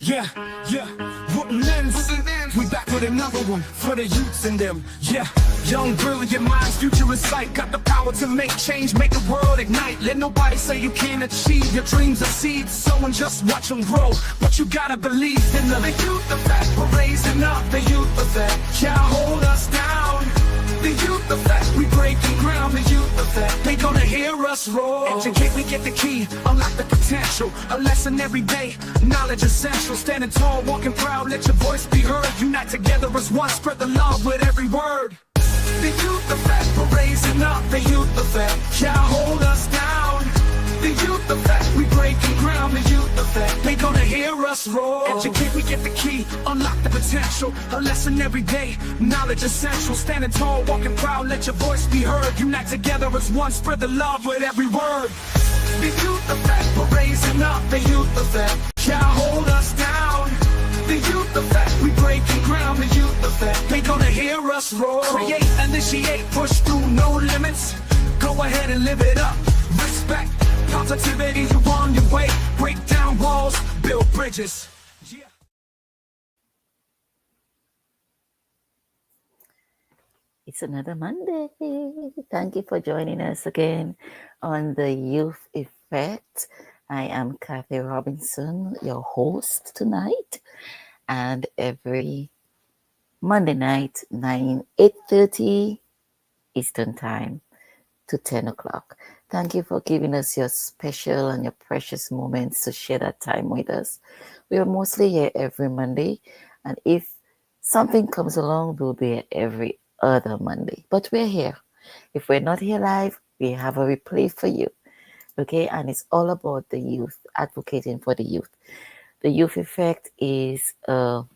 Yeah, yeah, wouldn't ends. We back with another one for the youths in them. Yeah, young, brilliant minds, future in sight. Got the power to make change, make the world ignite. Let nobody say you can't achieve. Your dreams are seeds, someone just watch them grow. But you gotta believe in them. The youth effect, we're raising up the youth effect. Can't hold us down. The youth effect, we breaking ground. The youth effect, they gonna hear us roar. Educate, we get the key, unlock the potential. A lesson every day, knowledge essential. Standing tall, walking proud, let your voice be heard. Unite together as one, spread the love with every word. The youth effect, we're raising up. The youth effect, can't hold us down. The youth effect, we breaking ground. The youth effect, they gonna hear us roar. Educate, we get the key, unlock the potential. A lesson every day, knowledge essential. Standing tall, walking proud, let your voice be heard. Unite together as one, spread the love with every word. The youth effect, we're raising up. The youth effect, can't hold us down. The youth effect, we breaking ground. The youth effect, they gonna hear us roar. Create, initiate, push through, no limits. Go ahead and live it up. Respect, positivity, you on your way. Break down walls, build bridges. Yeah. It's another Monday. Thank you for joining us again on the Youth Effect. I am Kathy Robinson, your host tonight, and every Monday night, 8:30 Eastern Time to 10 o'clock. Thank you for giving us your special and your precious moments to share that time with us. We are mostly here every Monday, and if something comes along, we'll be here every other Monday. But we're here. If we're not here live, we have a replay for you. Okay, and it's all about the youth, advocating for the youth. The Youth Effect is a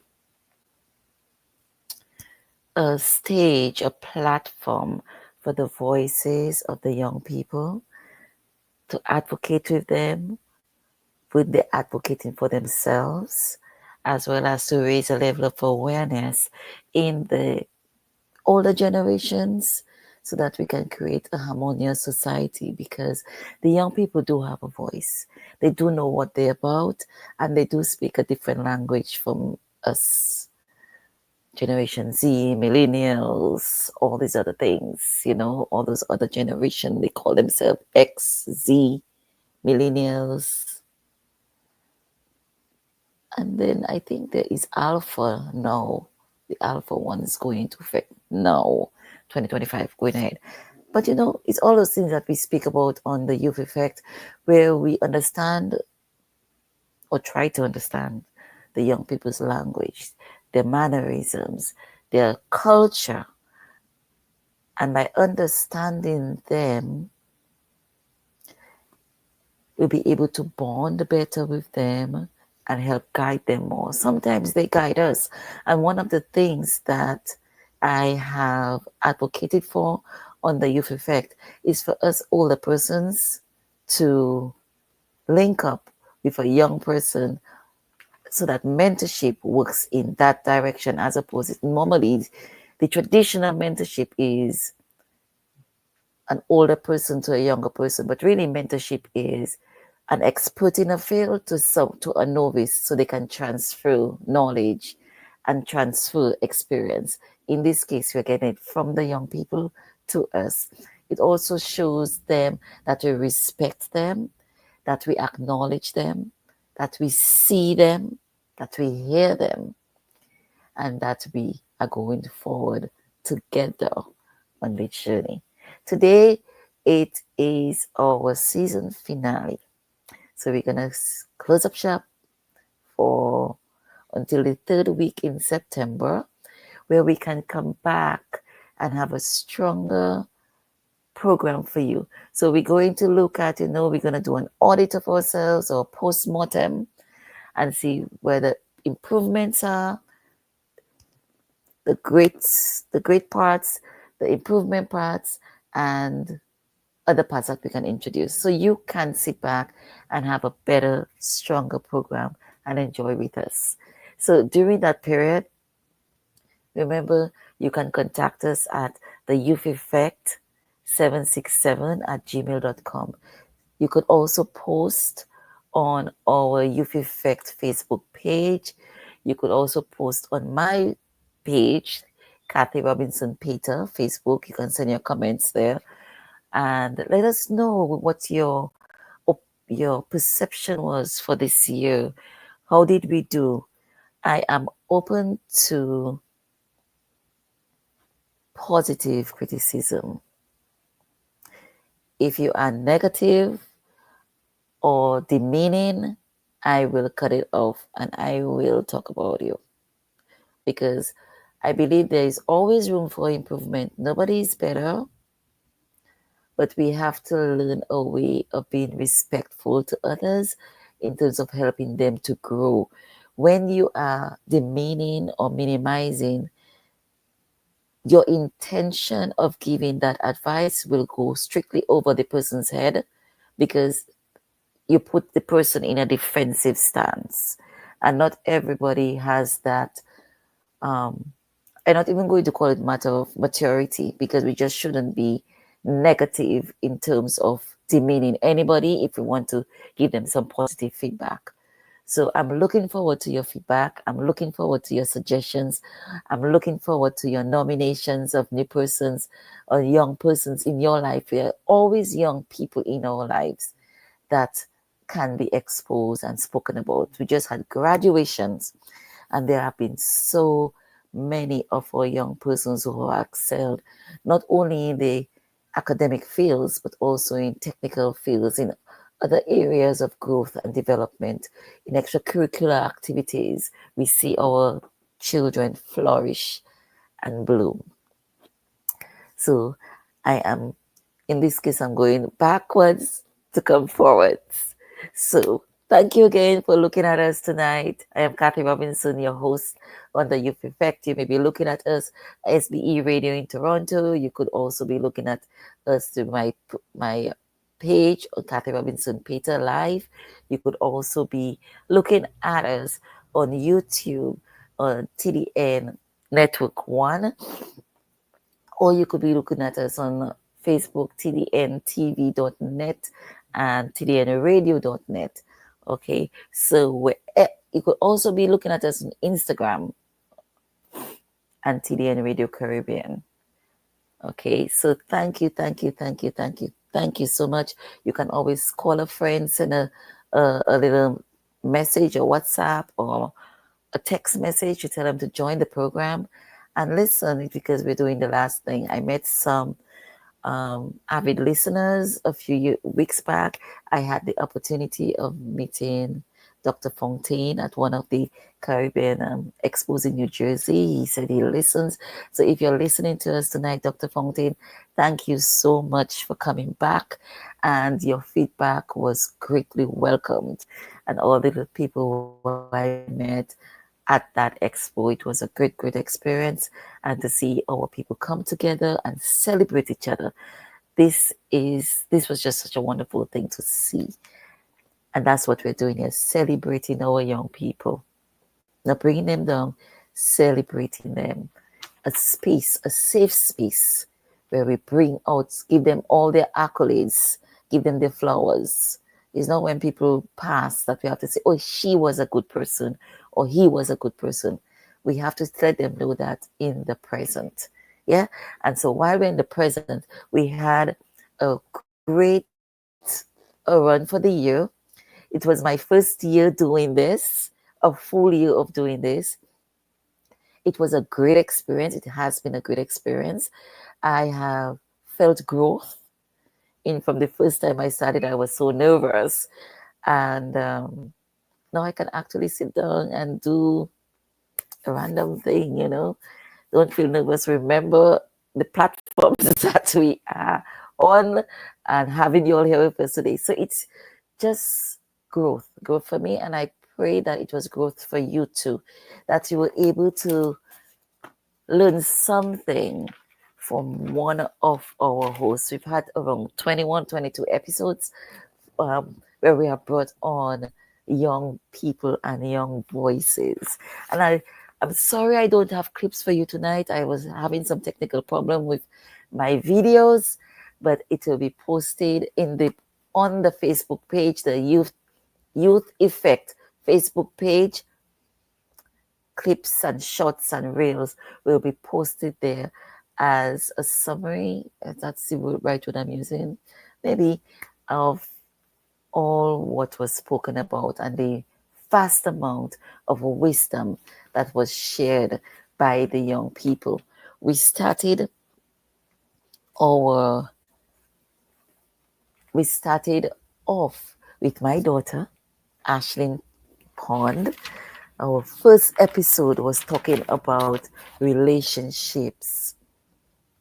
stage, a platform for the voices of the young people to advocate with them, with the advocating for themselves, as well as to raise a level of awareness in the older generations so that we can create a harmonious society, because the young people do have a voice. They do know what they're about, and they do speak a different language from us. Generation Z, millennials, all these other things, all those other generations, they call themselves X, Z, millennials. And then I think there is Alpha now. The Alpha one is going into effect now, 2025, going ahead. But it's all those things that we speak about on the Youth Effect, where we understand or try to understand the young people's language, their mannerisms, their culture. And by understanding them, we'll be able to bond better with them and help guide them more. Sometimes they guide us. And one of the things that I have advocated for on the Youth Effect is for us older persons to link up with a young person so that mentorship works in that direction, as opposed to normally the traditional mentorship is an older person to a younger person, but really mentorship is an expert in a field to a novice, so they can transfer knowledge and transfer experience. In this case, we're getting it from the young people to us. It also shows them that we respect them, that we acknowledge them, that we see them, that we hear them, and that we are going forward together on this journey. Today, it is our season finale. So we're going to close up shop until the third week in September, where we can come back and have a stronger program for you. So we're going to look at, we're going to do an audit of ourselves or post-mortem and see where the improvements are, the great parts, the improvement parts, and other parts that we can introduce. So you can sit back and have a better, stronger program and enjoy with us. So during that period, remember, you can contact us at the Youth Effect 767 at gmail.com. You could also post on our Youth Effect Facebook page. You could also post on my page, Kathy Robinson Peter, Facebook. You can send your comments there and let us know what your perception was for this year. How did we do? I am open to positive criticism. If you are negative or demeaning, I will cut it off and I will talk about you. Because I believe there is always room for improvement. Nobody is better, but we have to learn a way of being respectful to others in terms of helping them to grow. When you are demeaning or minimizing, your intention of giving that advice will go strictly over the person's head because you put the person in a defensive stance. And not everybody has that. I'm not even going to call it matter of maturity because we just shouldn't be negative in terms of demeaning anybody if we want to give them some positive feedback. So I'm looking forward to your feedback. I'm looking forward to your suggestions. I'm looking forward to your nominations of new persons or young persons in your life. We are always young people in our lives that can be exposed and spoken about. We just had graduations, and there have been so many of our young persons who have excelled, not only in the academic fields, but also in technical fields, in other areas of growth and development, in extracurricular activities. We see our children flourish and bloom. So I am, in this case, I'm going backwards to come forwards. So thank you again for looking at us tonight. I am Kathy Robinson, your host on the Youth Effect. You may be looking at us SBE Radio in Toronto. You could also be looking at us through my page on Kathy Robinson Peter Live. You could also be looking at us on YouTube on TDN Network 1, or you could be looking at us on Facebook, tdntv.net and tdnradio.net. Okay, so you could also be looking at us on Instagram and TDN Radio Caribbean. Okay, so thank you so much. You can always call a friend, send a little message or WhatsApp or a text message to tell them to join the program and listen, because we're doing the last thing. I met some avid listeners a few weeks back. I had the opportunity of meeting Dr. Fontaine at one of the Caribbean expos in New Jersey. He said he listens. So if you're listening to us tonight, Dr. Fontaine, thank you so much for coming back. And your feedback was greatly welcomed. And all the people who I met at that expo, it was a great experience. And to see our people come together and celebrate each other. This was just such a wonderful thing to see. And that's what we're doing here, celebrating our young people. Not bringing them down, celebrating them. A space, a safe space where we bring out, give them all their accolades, give them their flowers. It's not when people pass that we have to say, oh, she was a good person or he was a good person. We have to let them know that in the present. Yeah. And so while we're in the present, we had a great run for the year. It was my first year doing this, a full year of doing this. It was a great experience. It has been a great experience. I have felt growth. From the first time I started, I was so nervous. And now I can actually sit down and do a random thing, Don't feel nervous. Remember the platforms that we are on and having you all here with us today. So it's just growth for me. And I pray that it was growth for you too, that you were able to learn something from one of our hosts. We've had around 21, 22 episodes where we have brought on young people and young voices. And I'm sorry I don't have clips for you tonight. I was having some technical problem with my videos, but it will be posted on the Facebook page, the Youth Youth Effect Facebook page. Clips and shots and reels will be posted there as a summary. That's the right word I'm using. Maybe of all what was spoken about and the vast amount of wisdom that was shared by the young people. We started our we started off with my daughter, Ashlyn Pond. Our first episode was talking about relationships,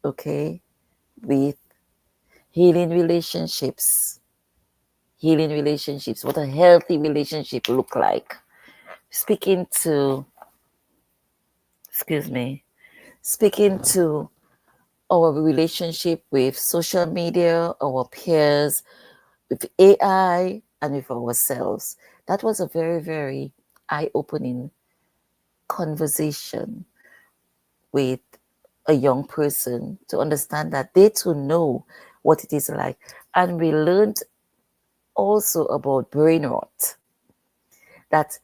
okay? With healing relationships. Healing relationships, what a healthy relationship look like. Speaking to, excuse me, speaking to our relationship with social media, our peers, with AI, and with ourselves. That was a very, very eye-opening conversation with a young person to understand that they too know what it is like. And we learned also about brain rot. That,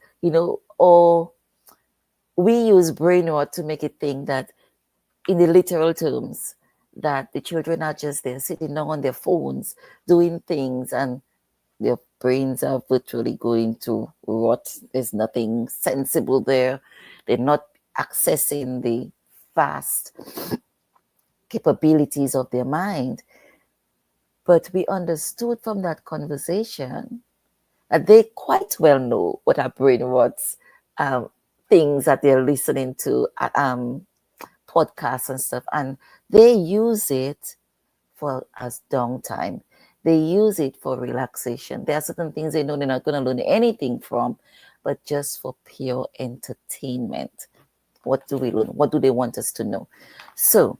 or we use brain rot to make it think that in the literal terms, that the children are just there sitting down on their phones doing things and their brains are virtually going to rot. There's nothing sensible there. They're not accessing the vast capabilities of their mind. But we understood from that conversation that they quite well know what our brain rots, things that they're listening to, podcasts and stuff, and they use it for as downtime. They use it for relaxation. There are certain things they know they're not going to learn anything from, but just for pure entertainment. What do we learn? What do they want us to know? So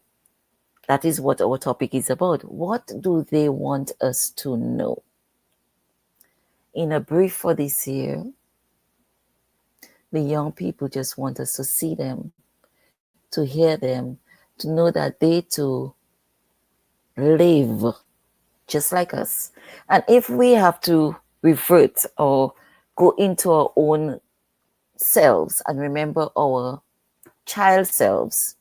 that is what our topic is about. What do they want us to know? In a brief for this year, the young people just want us to see them, to hear them, to know that they too live just like us. And if we have to revert or go into our own selves and remember our child selves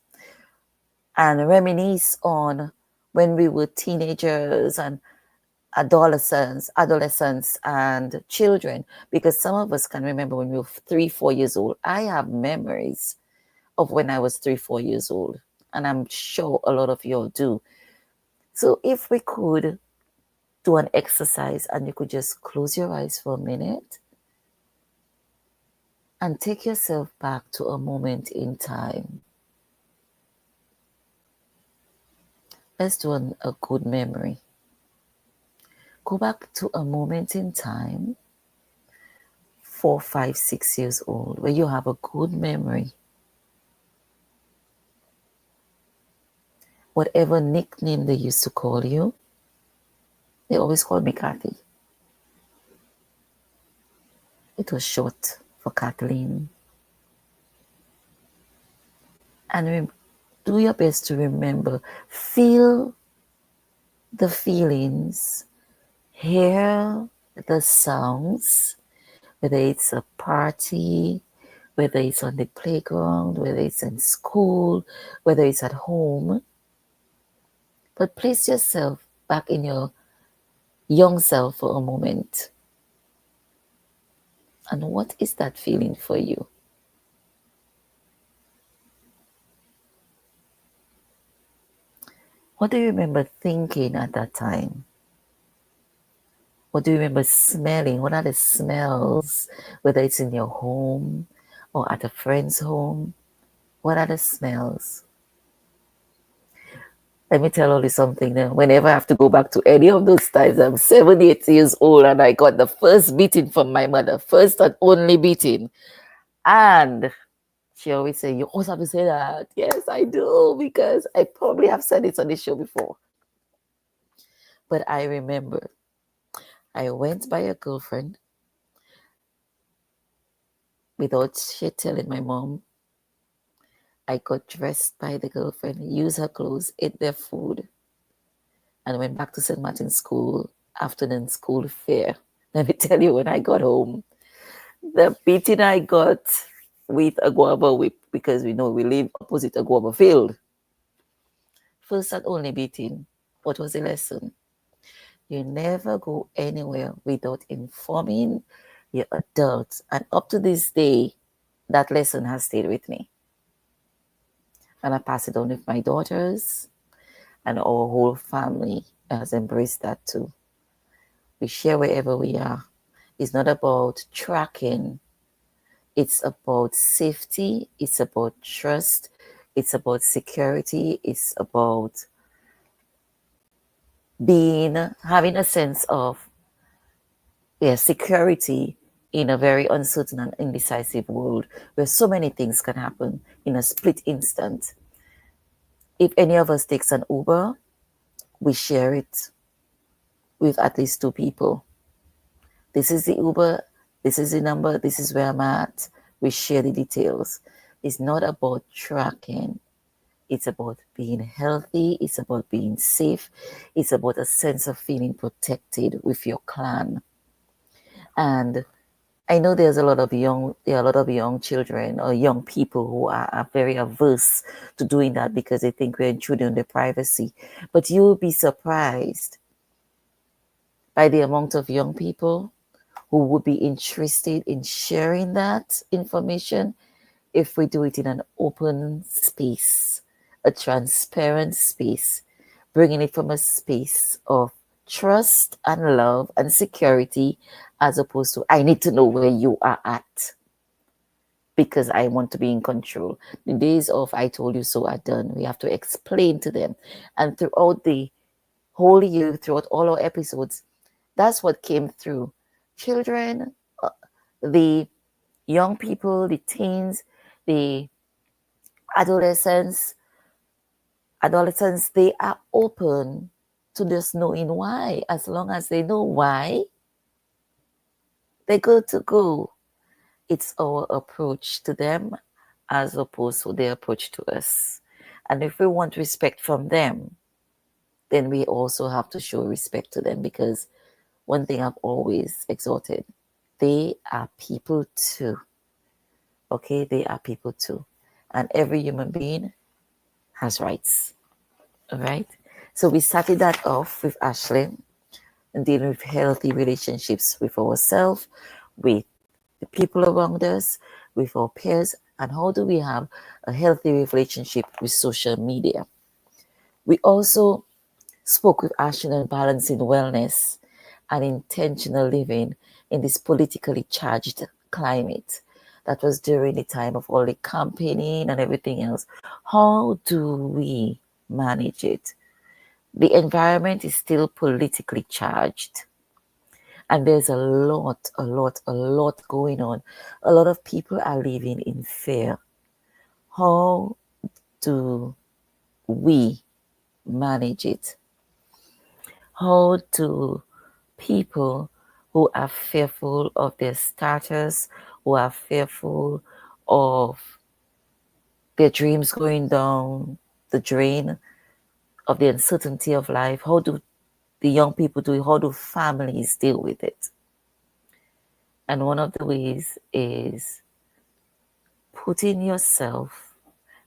and reminisce on when we were teenagers and adolescents and children, because some of us can remember when we were 3-4 years old. I have memories of when I was 3-4 years old, and I'm sure a lot of you all do. So if we could do an exercise and you could just close your eyes for a minute and take yourself back to a moment in time. Let's do a good memory. Go back to a moment in time, 4, 5, 6 years old, where you have a good memory. Whatever nickname they used to call you, they always called me Kathy. It was short for Kathleen. And do your best to remember. Feel the feelings. Hear the sounds. Whether it's a party, whether it's on the playground, whether it's in school, whether it's at home. But place yourself back in your young self for a moment. And what is that feeling for you? What do you remember thinking at that time? What do you remember smelling? What are the smells? Whether it's in your home or at a friend's home. What are the smells? Let me tell you something now. Whenever I have to go back to any of those times, I'm 7, 8 years old and I got the first beating from my mother, first and only beating. And she always say, you always have to say that. Yes, I do, because I probably have said it on the show before. But I remember I went by a girlfriend without she telling my mom. I got dressed by the girlfriend, used her clothes, ate their food, and went back to St. Martin's School, afternoon school fair. Let me tell you, when I got home, the beating I got with a guava whip, because we know we live opposite a guava field. First and only beating. What was the lesson? You never go anywhere without informing your adults. And up to this day, that lesson has stayed with me. And I pass it on with my daughters, and our whole family has embraced that too. We share wherever we are. It's not about tracking, it's about safety, it's about trust, it's about security, it's about having a sense of security in a very uncertain and indecisive world where so many things can happen in a split instant. If any of us takes an Uber, we share it with at least 2 people. This is the Uber, this is the number, this is where I'm at. We share the details. It's not about tracking. It's about being healthy. It's about being safe. It's about a sense of feeling protected with your clan. And I know there are a lot of young children or young people who are very averse to doing that because they think we're intruding on their privacy. But you will be surprised by the amount of young people who would be interested in sharing that information if we do it in an open space, a transparent space, bringing it from a space of trust and love and security, as opposed to, I need to know where you are at because I want to be in control. The days of I told you so are done. We have to explain to them. And throughout the whole year, throughout all our episodes, that's what came through. Children, the young people, the teens, the adolescents, they are open to just knowing why. As long as they know why, they're good to go. It's our approach to them as opposed to their approach to us. And if we want respect from them, then we also have to show respect to them, because one thing I've always exhorted, they are people too. Okay, they are people too. And every human being has rights. All right. So we started that off with Ashley and dealing with healthy relationships with ourselves, with the people around us, with our peers, and how do we have a healthy relationship with social media. We also spoke with Ashley on balancing wellness and intentional living in this politically charged climate. That was during the time of all the campaigning and everything else. How do we manage it? The environment is still politically charged. And there's a lot going on. A lot of people are living in fear. How do we manage it? How do people who are fearful of their status, who are fearful of their dreams going down the drain, of the uncertainty of life, how do the young people do it? How do families deal with it? And one of the ways is putting yourself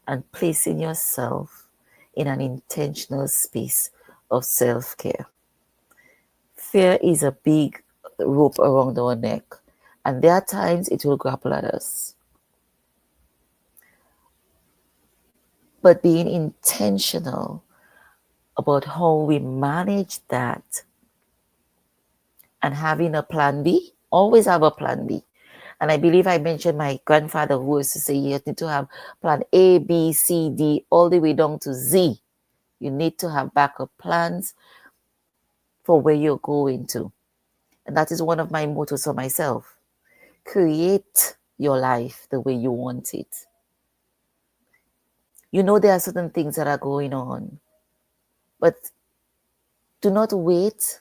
and placing yourself in an intentional space of self-care. Fear is a big rope around our neck, and there are times it will grapple at us. But being intentional about how we manage that and having a plan B, always have a plan B. And I believe I mentioned my grandfather who used to say you need to have plan A, B, C, D, all the way down to Z. You need to have backup plans for where you're going to. And that is one of my mottos for myself. Create your life the way you want it. You know there are certain things that are going on, but do not wait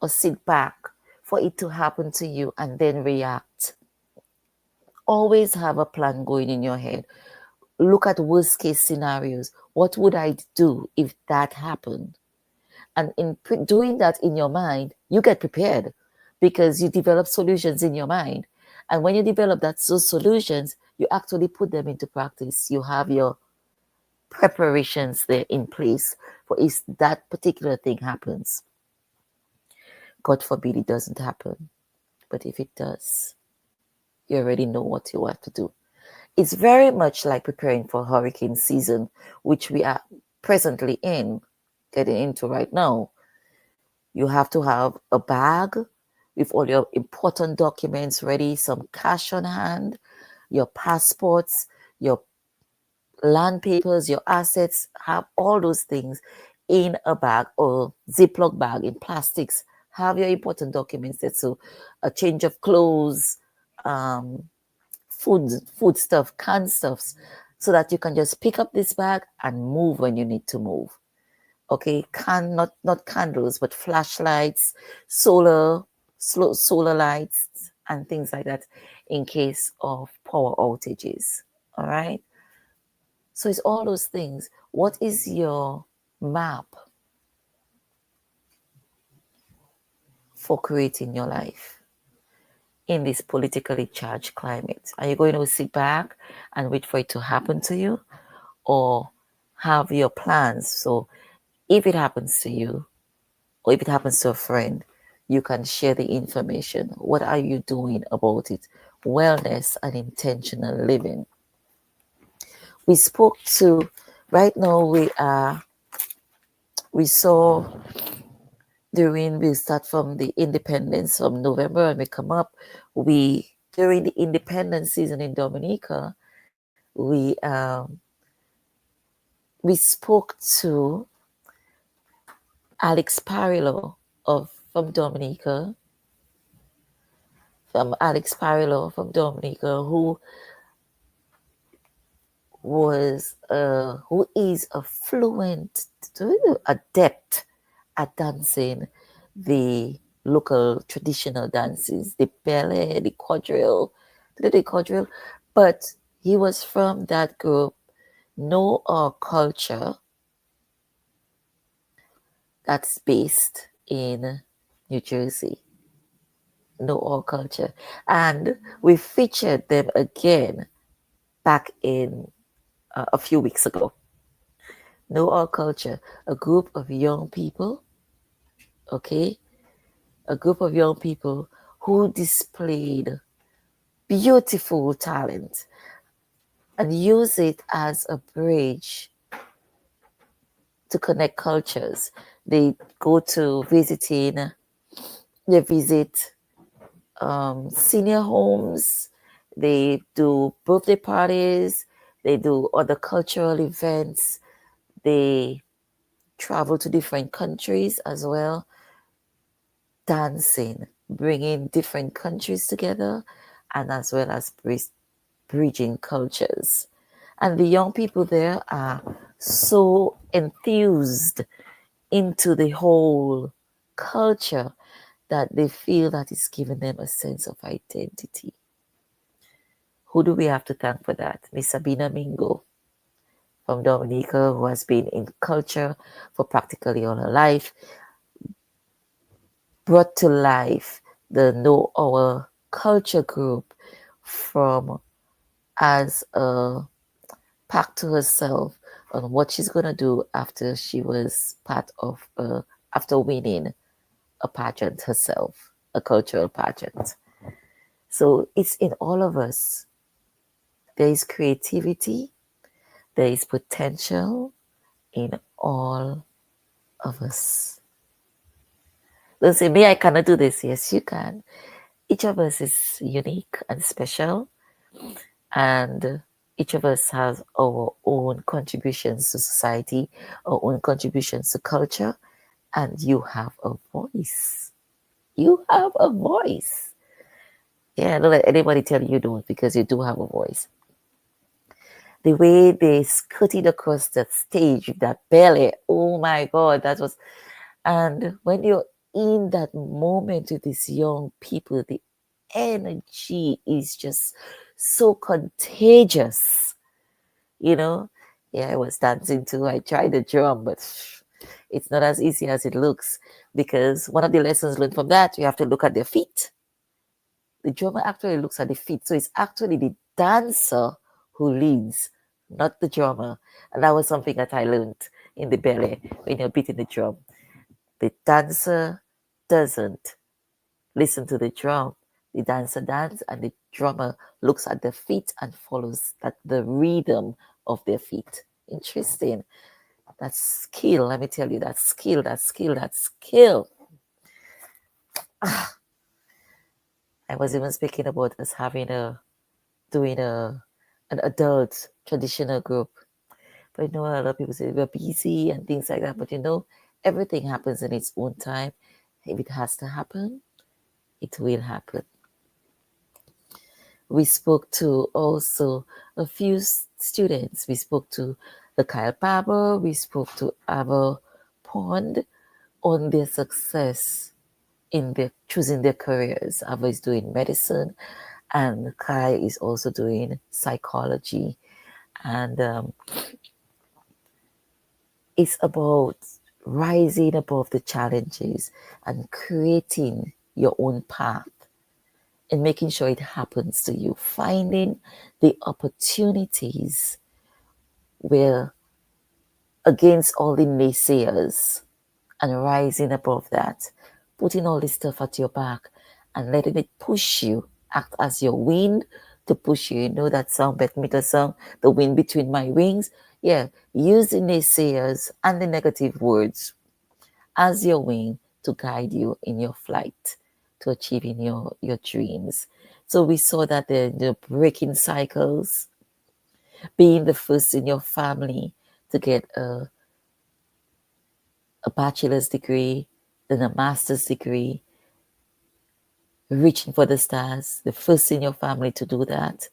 or sit back for it to happen to you and then react. Always have a plan going in your head. Look at worst case scenarios. What would I do if that happened? And in doing that in your mind, you get prepared. because you develop solutions in your mind. And when you develop those solutions, you actually put them into practice. You have your preparations there in place for if that particular thing happens. God forbid it doesn't happen. But if it does, you already know what you have to do. It's very much like preparing for hurricane season, which we are presently getting into right now. You have to have a bag with all your important documents ready, some cash on hand, your passports, your land papers, your assets, have all those things in a bag or Ziploc bag in plastics. Have your important documents there. So a change of clothes, um, food stuff, canned stuffs, so that you can just pick up this bag and move when you need to move. Okay, not candles, but flashlights, solar lights, and things like that in case of power outages. All right. So it's all those things. What is your map for creating your life in this politically charged climate? Are you going to sit back and wait for it to happen to you, or have your plans? So if it happens to you, or if it happens to a friend, you can share the information. What are you doing about it? Wellness and intentional living. We spoke to, right now we saw during, we start from the independence from November and we come up, during the independence season in Dominica, we spoke to Alex Parillo from Dominica, who is a fluent, adept at dancing the local traditional dances, the ballet, the quadrille, but he was from that group, Know Our Culture, that's based in New Jersey. Know Our Culture. And we featured them again back in a few weeks ago. Know Our Culture, a group of young people, okay? A group of young people who displayed beautiful talent and use it as a bridge to connect cultures. They go to they visit senior homes, they do birthday parties, they do other cultural events, they travel to different countries as well, dancing, bringing different countries together, and as well as bridging cultures. And the young people there are so enthused into the whole culture that they feel that it's giving them a sense of identity. Who do we have to thank for that? Miss Sabina Mingo from Dominica, who has been in culture for practically all her life, brought to life the Know Our Culture group from as a pact to herself on what she's going to do after she was part of after winning a pageant herself, a cultural pageant. So it's in all of us. There is creativity, there is potential in all of us. Don't say, me, I cannot do this. Yes, you can. Each of us is unique and special, and each of us has our own contributions to society, our own contributions to culture, and you have a voice. You have a voice. Yeah, don't let anybody tell you don't, because you do have a voice. The way they scooted across the stage with that belly, oh my God, that was. And when you're in that moment with these young people, the energy is just so contagious, you know. Yeah, I was dancing too. I tried the drum, but It's not as easy as it looks, because one of the lessons learned from that, you have to look at their feet. The drummer actually looks at the feet. So it's actually the dancer who leads, not the drummer. And that was something that I learned in the ballet when you're beating the drum. The dancer doesn't listen to the drum. The dancer dances and the drummer looks at their feet and follows that the rhythm of their feet. Interesting. That's skill. Let me tell you, that's skill, that's skill, that's skill. I was even speaking about us doing an adult traditional group. But a lot of people say we're busy and things like that. But everything happens in its own time. If it has to happen, it will happen. We spoke to also a few students. We spoke to the Kyle Barber. We spoke to Ava Pond on their success in their choosing their careers. Ava is doing medicine, and Kai is also doing psychology. And it's about rising above the challenges and creating your own path and making sure it happens to you, finding the opportunities where against all the naysayers and rising above that, putting all this stuff at your back and letting it push you, act as your wind to push you. You know that song, Beth Meter song, The Wind Between My Wings? Yeah, use the naysayers and the negative words as your wing to guide you in your flight to achieving your dreams. So we saw that the breaking cycles, being the first in your family to get a bachelor's degree, then a master's degree, reaching for the stars, the first in your family to do that.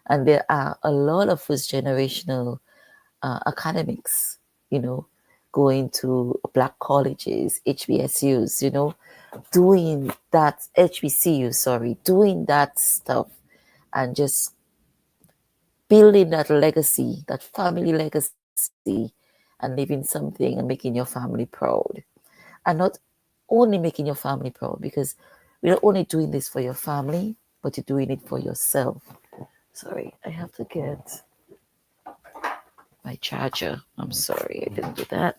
And there are a lot of first generational academics, going to black colleges, HBCUs, doing that, HBCU, sorry, doing that stuff and just building that legacy, that family legacy, and leaving something and making your family proud. And not only making your family proud, because you're not only doing this for your family, but you're doing it for yourself. Sorry, I have to get my charger. I'm sorry, I didn't do that.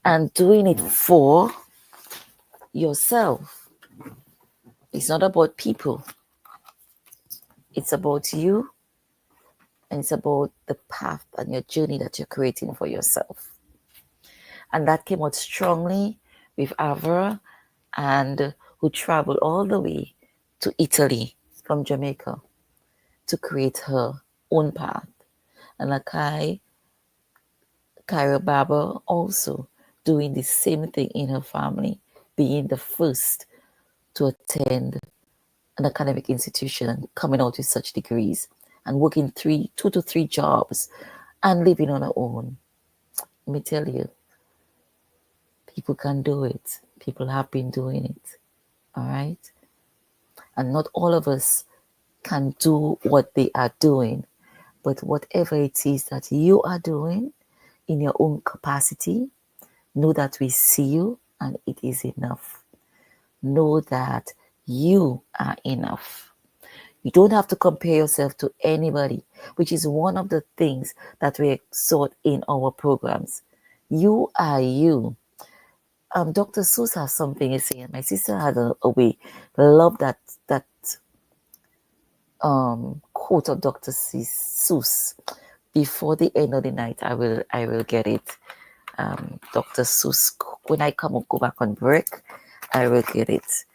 And doing it for yourself. It's not about people. It's about you, and it's about the path and your journey that you're creating for yourself. And that came out strongly with Avra, and who traveled all the way to Italy from Jamaica to create her own path. And Akai Kyra Baba also doing the same thing in her family, being the first to attend an academic institution and coming out with such degrees and working 2 to 3 jobs and living on her own. Let me tell you, people can do it. People have been doing it. All right? And not all of us can do what they are doing, but whatever it is that you are doing in your own capacity, know that we see you and it is enough. Know that you are enough. You don't have to compare yourself to anybody, which is one of the things that we exhort in our programs. You are you. Dr. Seuss has something to say, and my sister had a way. Love that quote of Dr. Seuss. Before the end of the night, I will get it. Dr. Seuss, when I go back on break, I will get it.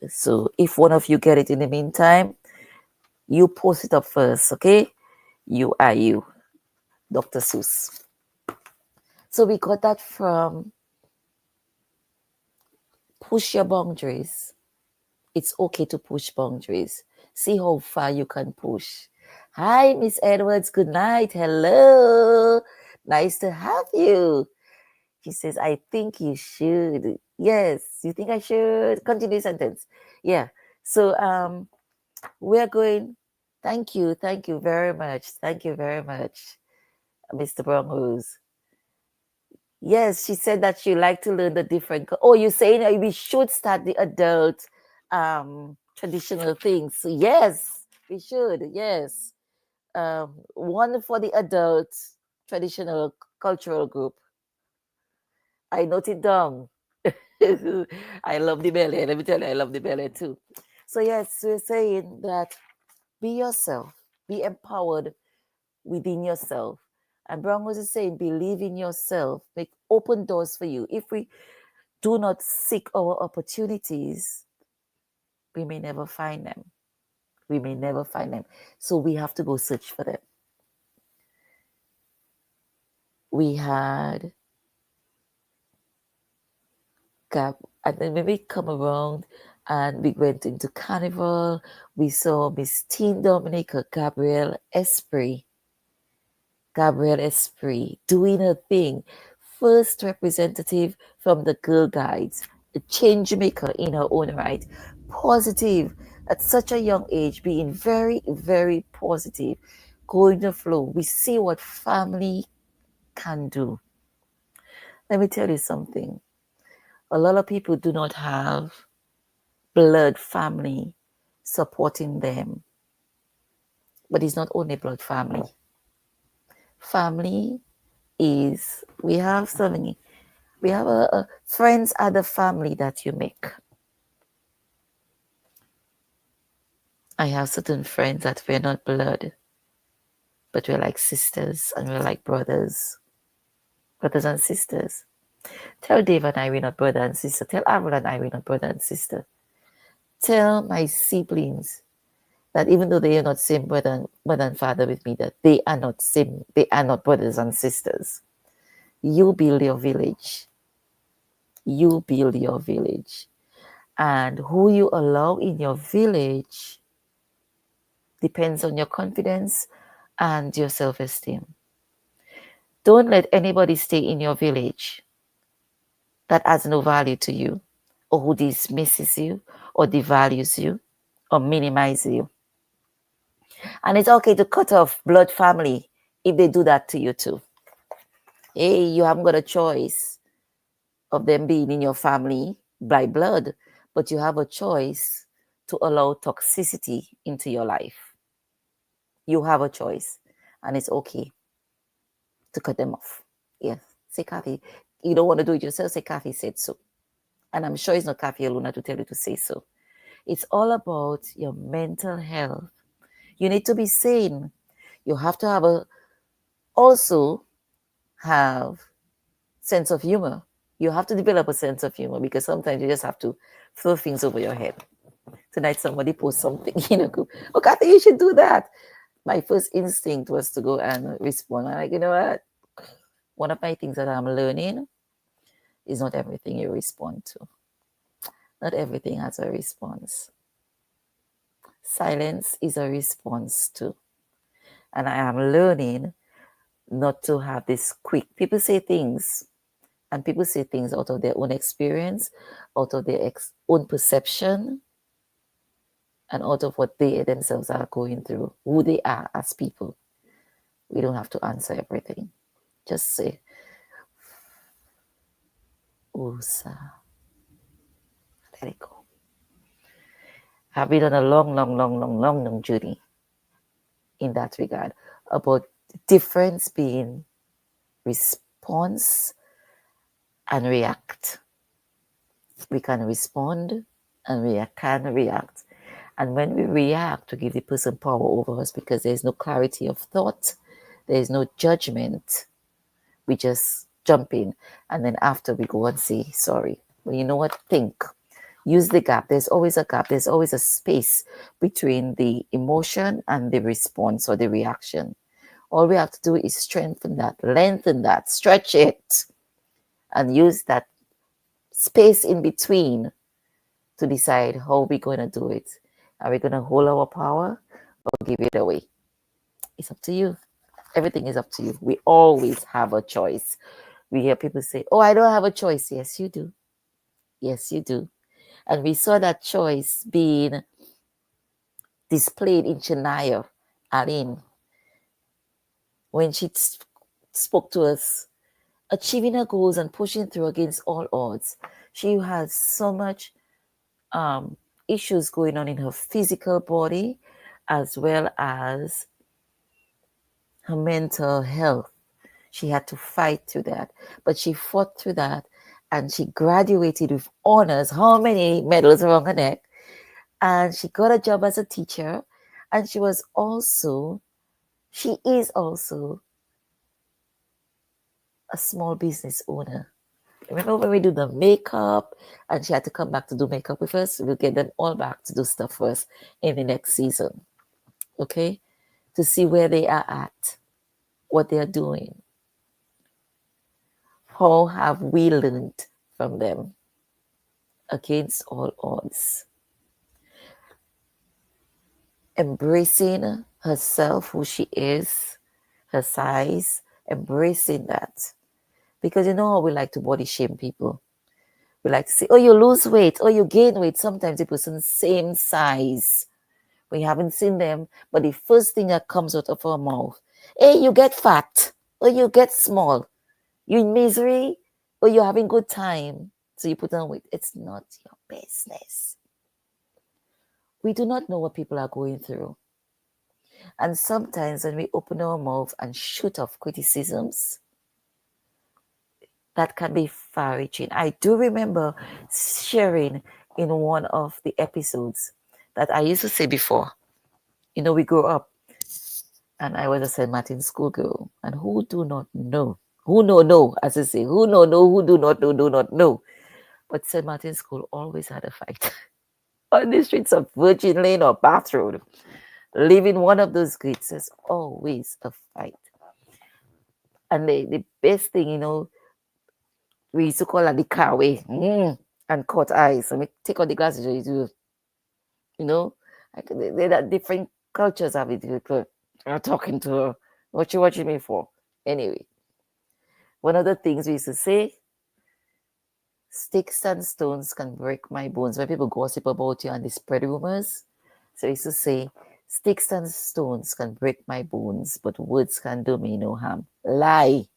So if one of you get it in the meantime, you post it up first, okay? You are you, Dr. Seuss. So we got that from push your boundaries. It's okay to push boundaries. See how far you can push. Hi, Miss Edwards. Good night. Hello. Nice to have you. She says, I think you should. Yes, you think I should? Continue sentence. Yeah. So we're going. Thank you very much. Thank you very much, Mr. Brown Rose. Yes, she said that she like to learn the different. Oh, you're saying that we should start the adult traditional things. So yes, we should. Yes, one for the adult traditional cultural group. I noted down. I love the ballet. Let me tell you, I love the ballet too. So yes, we're saying that be yourself, be empowered within yourself. And Brown was saying, believe in yourself, make open doors for you. If we do not seek our opportunities, we may never find them. We may never find them. So we have to go search for them. We had Gab, and then when we come around and we went into Carnival, we saw Miss Teen Dominica Gabrielle Esprit doing her thing. First representative from the Girl Guides, a change maker in her own right. Positive at such a young age, being very, very positive, going the flow. We see what family can do. Let me tell you something. A lot of people do not have blood family supporting them. But it's not only blood family. Family is, we have something, we have friends are the family that you make. I have certain friends that we're not blood, but we're like sisters and we're like brothers and sisters. Tell Dave and I we're not brother and sister. Tell Avril and I we're not brother and sister. Tell my siblings that even though they are not same mother and father with me, that they are not same, they are not brothers and sisters. You build your village. You build your village. And who you allow in your village depends on your confidence and your self-esteem. Don't let anybody stay in your village that has no value to you, or who dismisses you, or devalues you, or minimizes you. And it's okay to cut off blood family if they do that to you too. Hey, you haven't got a choice of them being in your family by blood, but you have a choice to allow toxicity into your life. You have a choice, and it's okay to cut them off. Yes, say Kathy, you don't want to do it yourself, say Kathy said so. And I'm sure it's not Kathy Aluna to tell you to say so. It's all about your mental health. You need to be sane. You have to have also have sense of humor. You have to develop a sense of humor because sometimes you just have to throw things over your head. Tonight somebody posts something, oh Kathy, you should do that. My first instinct was to go and respond. I'm like, you know what? One of my things that I'm learning is not everything you respond to. Not everything has a response. Silence is a response too. And I am learning not to have this quick. People say things, and people say things out of their own experience, out of their own perception, and out of what they themselves are going through, who they are as people. We don't have to answer everything. Just say, Usa. Let it go. Have been on a long journey in that regard about the difference being response and react. We can respond and we can react. And when we react, we give the person power over us because there's no clarity of thought, there's no judgment. We just jump in, and then after we go and say sorry. Well, you know what? Think. Use the gap. There's always a gap. There's always a space between the emotion and the response or the reaction. All we have to do is strengthen that, lengthen that, stretch it, and use that space in between to decide how we're going to do it. Are we going to hold our power or give it away? It's up to you. Everything is up to you. We always have a choice. We hear people say, oh, I don't have a choice. Yes, you do. Yes, you do. And we saw that choice being displayed in Chennai, Aline, when she spoke to us achieving her goals and pushing through against all odds. She has so much issues going on in her physical body as well as her mental health. She had to fight through that, but she fought through that and she graduated with honors. How many medals around her neck? And she got a job as a teacher, and she is also a small business owner. Remember when we do the makeup and she had to come back to do makeup with us? We'll get them all back to do stuff for us in the next season. Okay? To see where they are at, what they are doing. How have we learned from them against all odds? Embracing herself, who she is, her size, embracing that. Because you know how we like to body shame people. We like to say, oh, you lose weight, oh, you gain weight. Sometimes the person's same size. We haven't seen them, but the first thing that comes out of our mouth, hey, you get fat, or you get small. You in misery, or you're having good time. So you put on weight. It's not your business. We do not know what people are going through. And sometimes when we open our mouth and shoot off criticisms, that can be far-reaching. I do remember sharing in one of the episodes that I used to say before, you know, we grew up and I was a St. Martin schoolgirl. And who do not know, who know, as I say, who know, who do not know. But St. Martin School always had a fight on the streets of Virgin Lane or Bath Road. Leaving one of those gates is always a fight. And the best thing, you know, we used to call it the car way and cut eyes. So we take out the glasses, you know, there are different cultures of it. I'm talking to her. What you watching me for? Anyway, one of the things we used to say, sticks and stones can break my bones. When people gossip about you and they spread rumors, so I used to say, sticks and stones can break my bones, but words can do me no harm. Lie.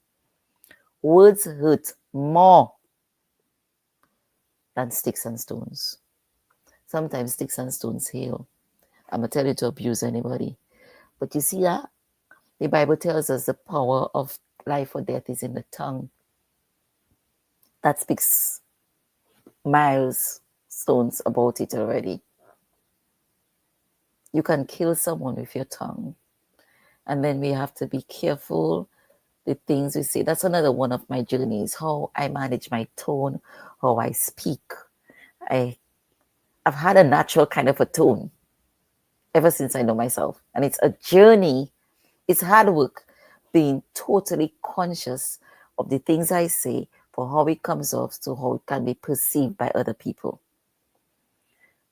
Words hurt more than sticks and stones. Sometimes sticks and stones heal. I'm not telling you to abuse anybody. But you see that? The Bible tells us the power of life or death is in the tongue. That speaks milestones about it already. You can kill someone with your tongue. And then we have to be careful the things we say. That's another one of my journeys, how I manage my tone, how I speak. I've had a natural kind of a tone ever since I know myself. And it's a journey. It's hard work being totally conscious of the things I say for how it comes off to how it can be perceived by other people.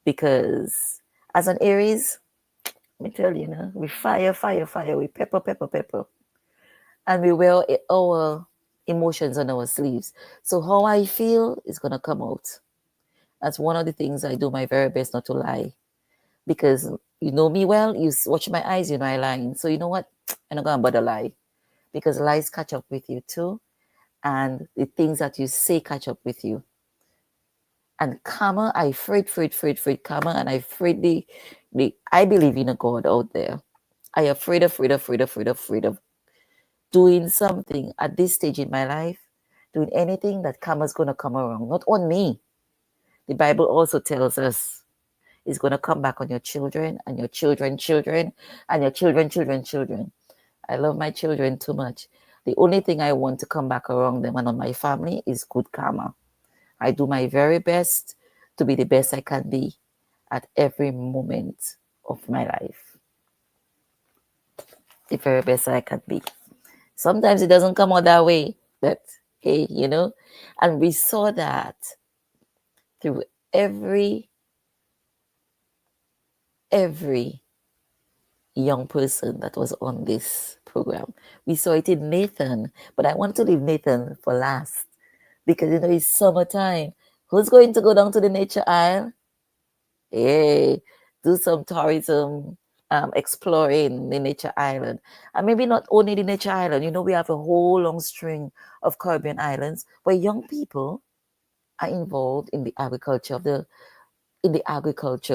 Because as an Aries, let me tell you, we fire, we pepper. And we wear our emotions on our sleeves. So how I feel is going to come out. That's one of the things I do my very best not to lie. Because you know me well, you watch my eyes, you know I lying. So you know what? I'm not going to bother lie. Because lies catch up with you too. And the things that you say catch up with you. And karma, I afraid karma. And I afraid I believe in a God out there. I afraid of doing something at this stage in my life, doing anything that karma's going to come around, not on me. The Bible also tells us it's going to come back on your children and your children and your children. I love my children too much. The only thing I want to come back around them and on my family is good karma. I do my very best to be the best I can be at every moment of my life. The very best I can be. Sometimes it doesn't come out that way, but hey, and we saw that through every young person that was on this program. We saw it in Nathan, but I want to leave Nathan for last because it's summertime. Who's going to go down to the nature isle? Hey, do some tourism, exploring the nature island. And maybe not only the nature island, we have a whole long string of Caribbean islands where young people are involved in the agriculture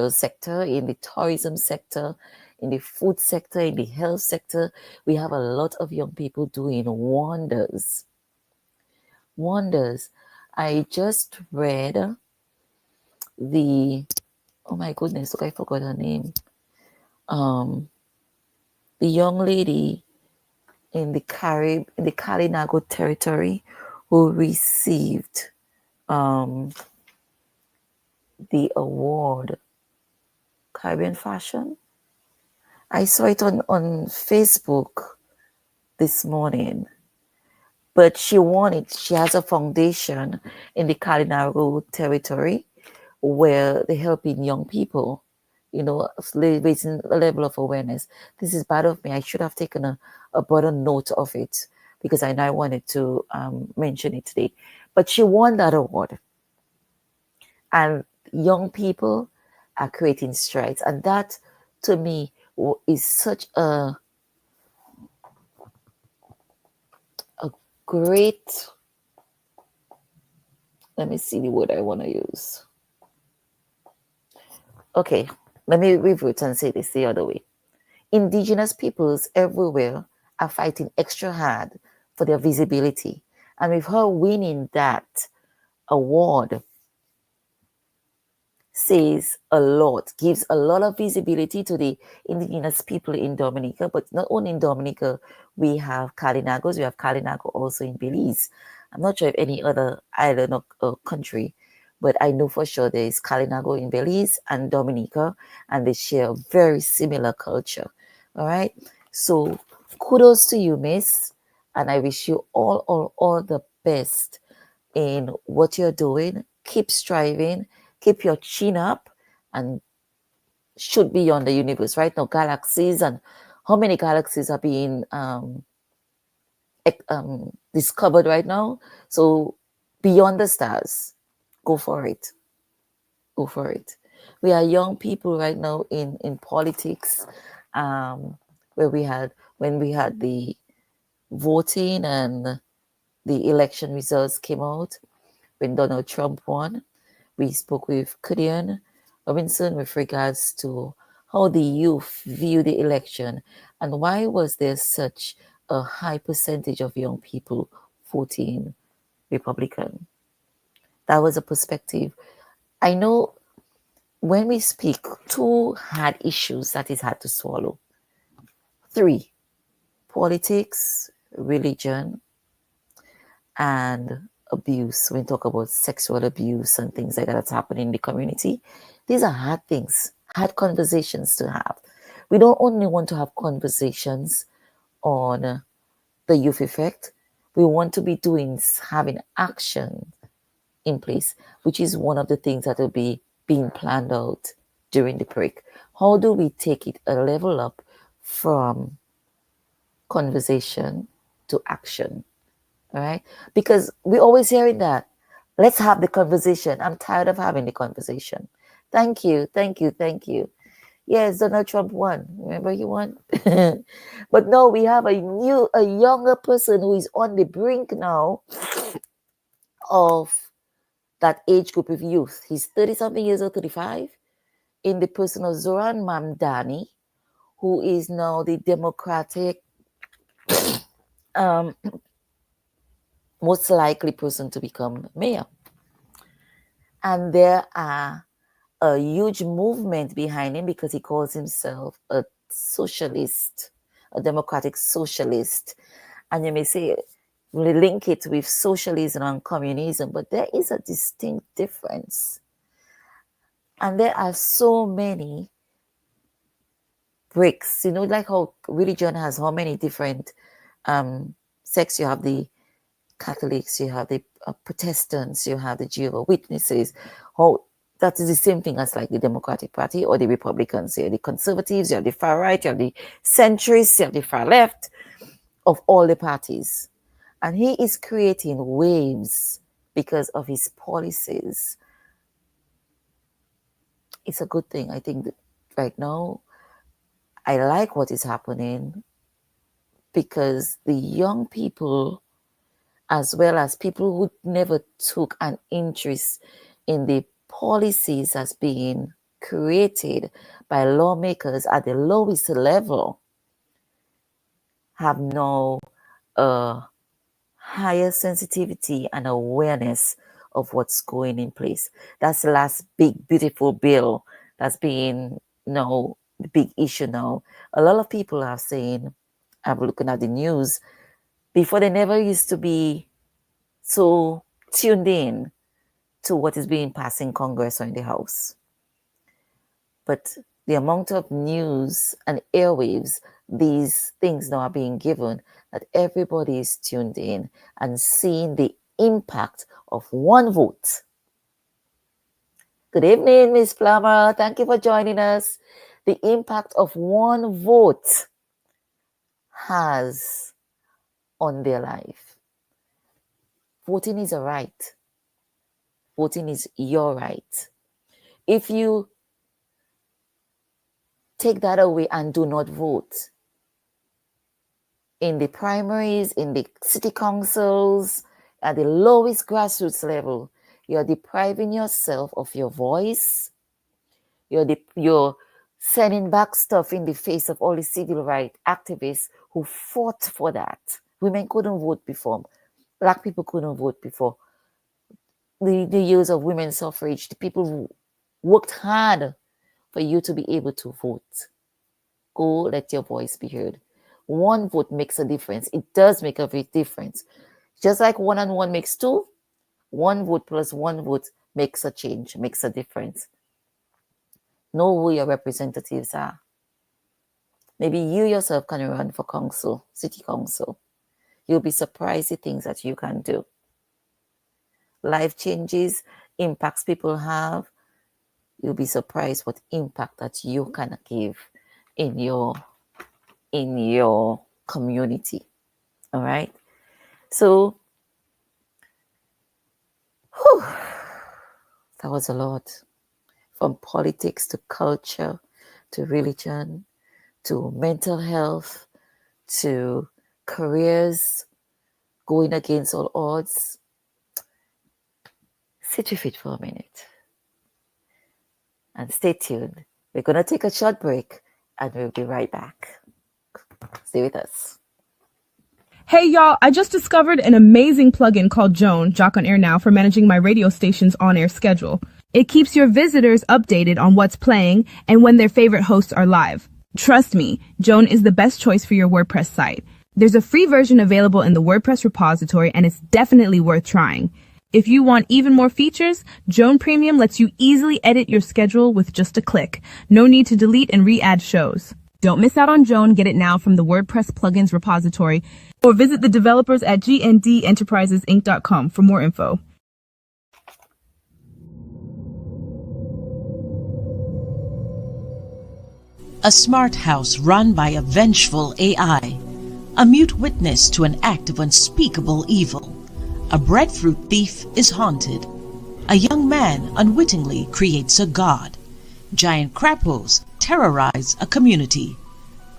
sector, in the tourism sector, in the food sector, in the health sector. We have a lot of young people doing wonders. Wonders. I just read oh my goodness, look, I forgot her name. The young lady in the Kalinago territory who received the award, Caribbean Fashion. I saw it on Facebook this morning, but she won it. She has a foundation in the Kalinago territory where they're helping young people, raising a level of awareness. This is bad of me. I should have taken a better note of it because I know I wanted to mention it today. But she won that award. And young people are creating strides. And that, to me, is such a great, let me see the word I want to use. Okay, let me revert and say this the other way. Indigenous peoples everywhere are fighting extra hard for their visibility. And with her winning that award, says a lot, gives a lot of visibility to the indigenous people in Dominica. But not only in Dominica, we have Kalinagos, we have Kalinago also in Belize. I'm not sure if any other island or country, but I know for sure there is Kalinago in Belize and Dominica, and they share a very similar culture. All right. So kudos to you, Miss. And I wish you all the best in what you're doing. Keep striving, keep your chin up, and shoot beyond the universe. Right now, galaxies, and how many galaxies are being discovered right now? So beyond the stars, go for it. Go for it. We are young people right now in politics, where when we had the voting and the election results came out, when Donald Trump won, we spoke with Kudian Robinson with regards to how the youth view the election and why was there such a high percentage of young people voting Republican. That was a perspective. I know when we speak, two hard issues that is hard to swallow. 3, politics, religion, and abuse. When we talk about sexual abuse and things like that that's happening in the community, these are hard things, hard conversations to have. We don't only want to have conversations on the youth effect, we want to be having action in place, which is one of the things that will be being planned out during the break. How do we take it a level up from conversation to action? All right, because we're always hearing that. Let's have the conversation. I'm tired of having the conversation. Thank you. Yes, Donald Trump won. Remember he won? But no, we have a younger person who is on the brink now of that age group of youth. He's 30-something years old, 35, in the person of Zoran Mamdani, who is now the Democratic most likely person to become mayor. And there are a huge movement behind him because he calls himself a socialist, a democratic socialist. And you may say, we link it with socialism and communism, but there is a distinct difference. And there are so many bricks, like how religion has how many different sects. You have the Catholics, you have the Protestants, you have the Jehovah's Witnesses. That is the same thing as like the Democratic Party or the Republicans. You have the conservatives, you have the far right, you have the centrists, you have the far left of all the parties. And he is creating waves because of his policies. It's a good thing. I think that right now, I like what is happening because the young people, as well as people who never took an interest in the policies that's being created by lawmakers at the lowest level, have now a higher sensitivity and awareness of what's going in place. That's the last big, beautiful bill that's being now the big issue now. A lot of people are saying, I'm looking at the news, before they never used to be so tuned in to what is being passed in Congress or in the House. But the amount of news and airwaves these things now are being given, that everybody is tuned in and seeing the impact of one vote. Good evening, Miss Plummer. Thank you for joining us. The impact of one vote has on their life. Voting is a right. Voting is your right. If you take that away and do not vote, in the primaries, in the city councils, at the lowest grassroots level, you're depriving yourself of your voice. You're sending back stuff in the face of all the civil rights activists who fought for that. Women couldn't vote before. Black people couldn't vote before. The years of women's suffrage, the people who worked hard for you to be able to vote. Go, let your voice be heard. One vote makes a difference. It does make a big difference. Just like 1 and 1 makes 2, 1 vote plus 1 vote makes a change, makes a difference. Know who your representatives are. Maybe you yourself can run for council, city council. You'll be surprised the things that you can do. Life changes, impacts people have. You'll be surprised what impact that you can give in your community. All right. So, that was a lot. From politics to culture, to religion, to mental health, to careers, going against all odds. Sit with it for a minute. And stay tuned. We're going to take a short break and we'll be right back. Stay with us. Hey y'all, I just discovered an amazing plugin called Joan, Jock on Air Now, for managing my radio station's on-air schedule. It keeps your visitors updated on what's playing and when their favorite hosts are live. Trust me, Joan is the best choice for your WordPress site. There's a free version available in the WordPress repository and it's definitely worth trying. If you want even more features, Joan Premium lets you easily edit your schedule with just a click. No need to delete and re-add shows. Don't miss out on Joan. Get it now from the WordPress plugins repository or visit the developers at gndenterprisesinc.com for more info. A smart house run by a vengeful AI, a mute witness to an act of unspeakable evil. A breadfruit thief is haunted. A young man unwittingly creates a god. Giant crapos terrorize a community.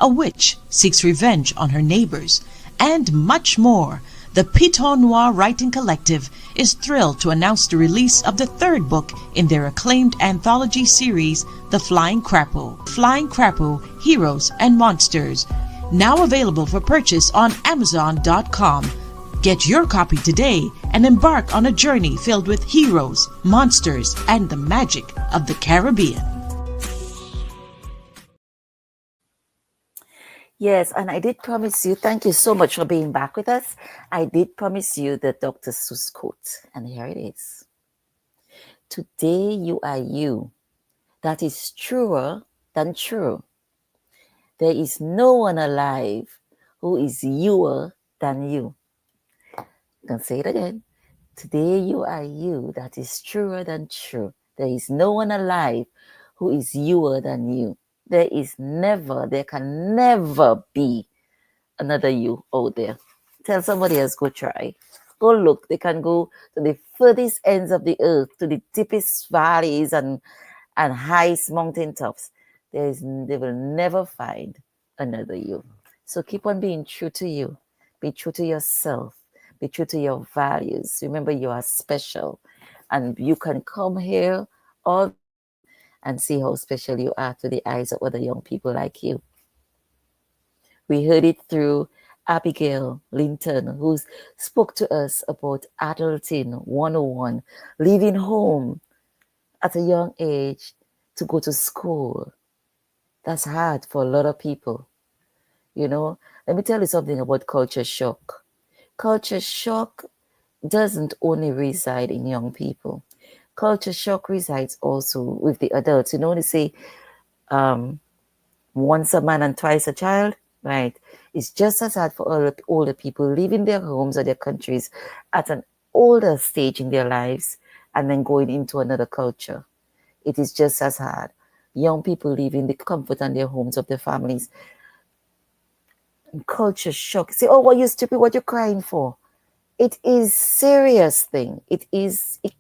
A witch seeks revenge on her neighbors, and much more. The Piton Noir Writing Collective is thrilled to announce the release of the 3rd book in their acclaimed anthology series, The Flying Crapo. Flying Crapo, Heroes and Monsters. Now available for purchase on Amazon.com. Get your copy today and embark on a journey filled with heroes, monsters, and the magic of the Caribbean. Yes, and I did promise you, thank you so much for being back with us. I did promise you the Dr. Seuss quote, and here it is. Today you are you. That is truer than true. There is no one alive who is youer than you. I'm going to say it again. Today you are you. That is truer than true. There is no one alive who is youer than you. There can never be another you out there. Tell somebody else, go try. Go look. They can go to the furthest ends of the earth, to the deepest valleys and highest mountain tops. They will never find another you. So keep on being true to you. Be true to yourself. Be true to your values. Remember, you are special. And you can come here all the time and see how special you are to the eyes of other young people like you. We heard it through Abigail Linton, who spoke to us about adulting 101, leaving home at a young age to go to school. That's hard for a lot of people. You know, let me tell you something about culture shock. Culture shock doesn't only reside in young people. Culture shock resides also with the adults. You know, they say once a man and twice a child, right? It's just as hard for older people leaving their homes or their countries at an older stage in their lives and then going into another culture. It is just as hard. Young people leaving the comfort and their homes of their families. Culture shock. Say, oh, what you stupid, what you crying for? It is serious thing. It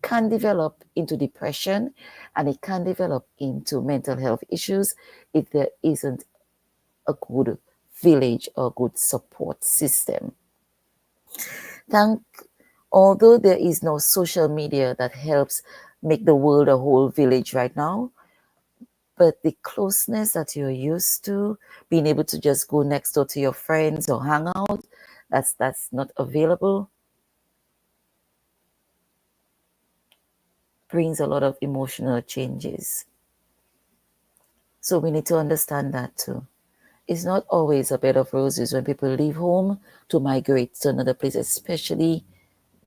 can develop into depression and it can develop into mental health issues if there isn't a good village or good support system. Although there is no social media that helps make the world a whole village right now, but the closeness that you're used to, being able to just go next door to your friends or hang out, that's not available, brings a lot of emotional changes. So we need to understand that too. It's not always a bed of roses when people leave home to migrate to another place, especially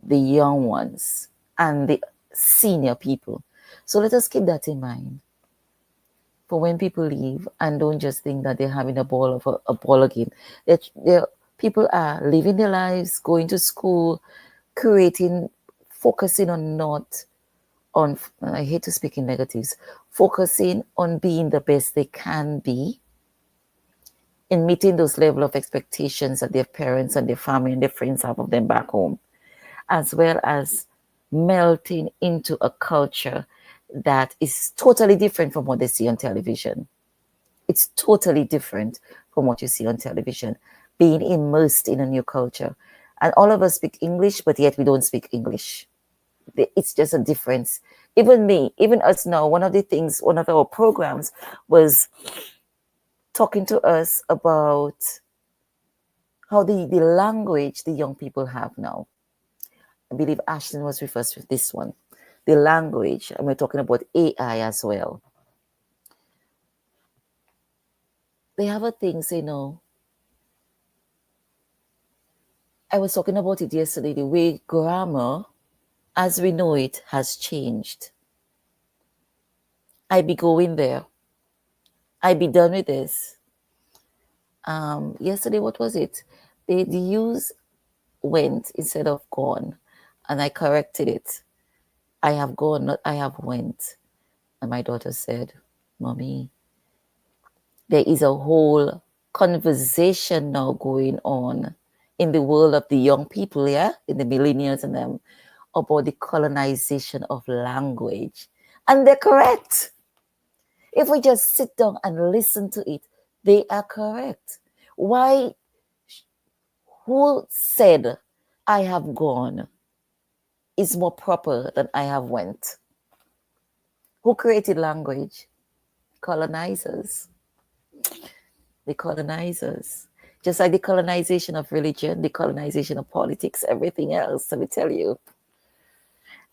the young ones and the senior people. So let us keep that in mind for when people leave, and don't just think that they're having a ball again. People are living their lives, going to school, creating, focusing on not on, I hate to speak in negatives, focusing on being the best they can be in meeting those level of expectations that their parents and their family and their friends have of them back home, as well as melting into a culture that is totally different from what they see on television. It's totally different from what you see on television, being immersed in a new culture. And all of us speak English, but yet we don't speak English. It's just a difference. Even me, even us now, one of our programs was talking to us about how the language the young people have now. I believe Ashton was with us with this one. The language, and we're talking about AI as well. They have a thing, say, no. I was talking about it yesterday, the way grammar, as we know it, has changed. I be going there. I be done with this. Yesterday, what was it? The use went instead of gone, and I corrected it. I have gone, not I have went. And my daughter said, Mommy, there is a whole conversation now going on in the world of the young people, yeah, in the millennials and them, about the colonization of language. And they're correct. If we just sit down and listen to it, they are correct. Why? Who said I have gone is more proper than I have went? Who created language? Colonizers. The colonizers. Just like the colonization of religion, the colonization of politics, everything else. Let me tell you,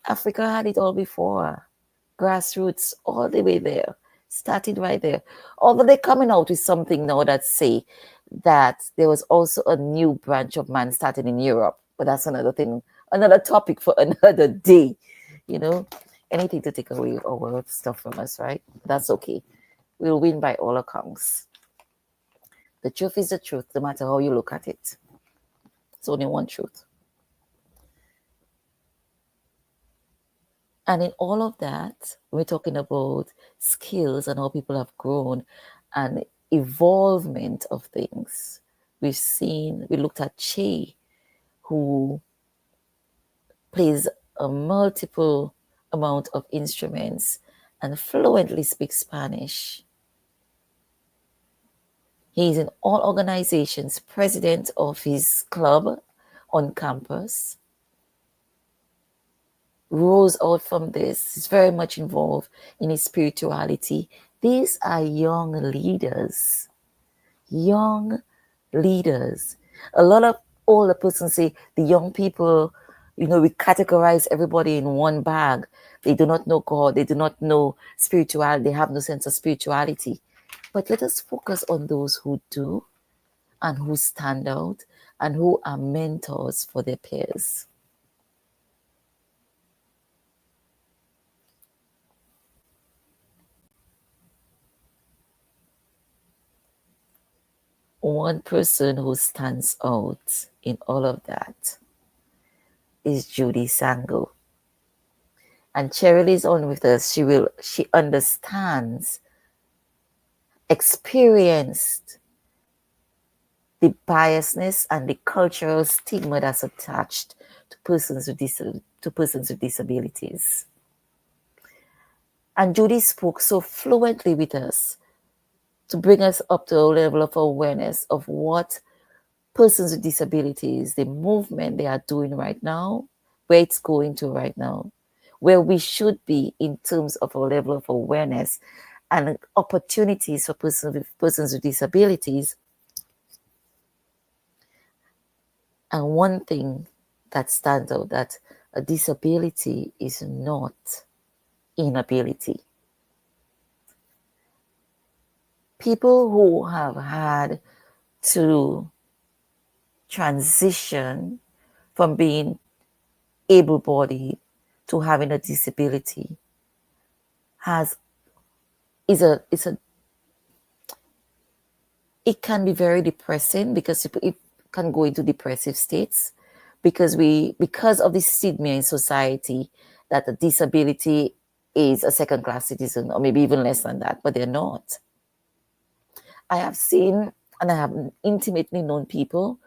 Africa had it all before. Grassroots, all the way there. Started right there. Although they're coming out with something now that say that there was also a new branch of man started in Europe. But that's another thing, another topic for another day. You know, anything to take away our stuff from us, right? That's okay. We'll win by all accounts. The truth is the truth, no matter how you look at it. It's only one truth. And in all of that, we're talking about skills and how people have grown and evolvement of things. We looked at Che, who plays a multiple amount of instruments and fluently speaks Spanish. He's in all organizations, president of his club on campus. Rose out from this. He's very much involved in his spirituality. These are young leaders. Young leaders. A lot of older persons say the young people, we categorize everybody in one bag. They do not know God. They do not know spirituality. They have no sense of spirituality. But let us focus on those who do and who stand out and who are mentors for their peers. One person who stands out in all of that is Judy Sango. And Cheryl is on with us. She understands, experienced the biasness and the cultural stigma that's attached to persons with disabilities. And Judy spoke so fluently with us to bring us up to a level of awareness of what persons with disabilities, the movement they are doing right now, where it's going to right now, where we should be in terms of a level of awareness and opportunities for persons with disabilities. And one thing that stands out, that a disability is not inability. People who have had to transition from being able-bodied to having a disability it can be very depressing, because it can go into depressive states because of the stigma in society that a disability is a second-class citizen, or maybe even less than that, but they're not. I have seen and I have intimately known people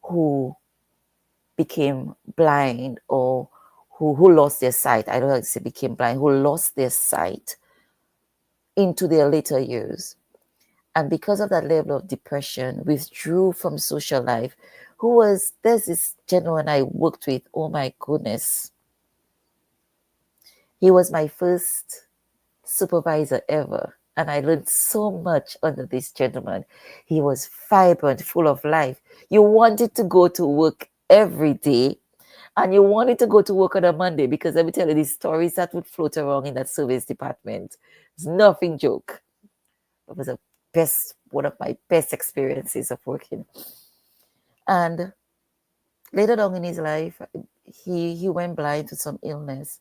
who became blind, or who lost their sight. I don't like to say became blind, who lost their sight into their later years. And because of that level of depression, withdrew from social life. There's this gentleman I worked with, oh my goodness. He was my first supervisor ever. And I learned so much under this gentleman. He was vibrant, full of life. You wanted to go to work every day, and you wanted to go to work on a Monday, because let me tell you, the stories that would float around in that service department. It's nothing joke. It was one of my best experiences of working. And later on in his life, he went blind to some illness,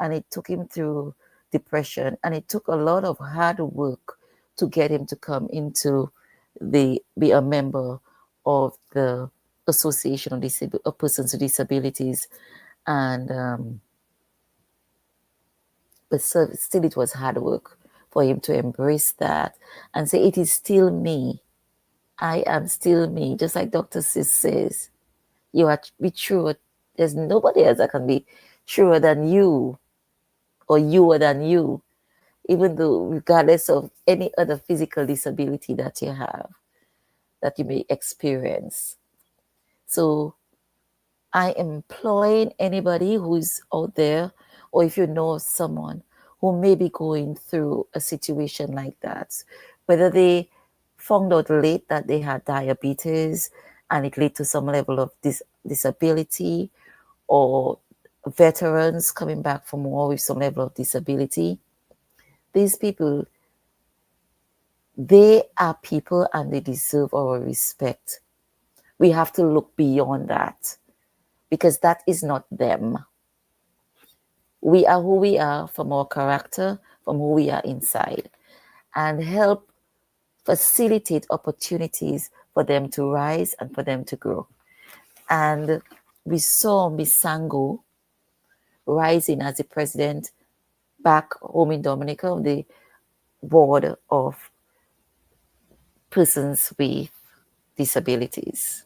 and it took him through depression, and it took a lot of hard work to get him to come into be a member of the Association of Persons with Disabilities. And but still it was hard work for him to embrace that and say, it is still me. I am still me. Just like Dr. Sis says, you are be true. There's nobody else that can be truer than you, or youer than you, even though regardless of any other physical disability that you have, that you may experience. So I am imploring anybody who's out there, or if you know of someone who may be going through a situation like that, whether they found out late that they had diabetes and it led to some level of disability, or veterans coming back from war with some level of disability. These people, they are people and they deserve our respect. We have to look beyond that, because that is not them. We are who we are from our character, from who we are inside, and help facilitate opportunities for them to rise and for them to grow. And we saw Miss Sango rising as the president back home in Dominica of the board of persons with disabilities.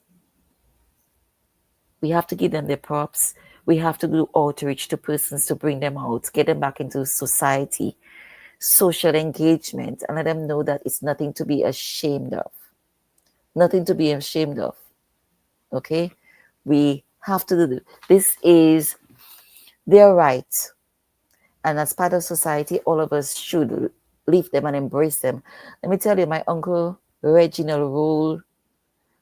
We have to give them their props. We have to do outreach to persons to bring them out, get them back into society, social engagement, and let them know that it's nothing to be ashamed of. Nothing to be ashamed of. Okay? We have to do this. Is their right. And as part of society, all of us should leave them and embrace them. Let me tell you, my uncle Reginald Rule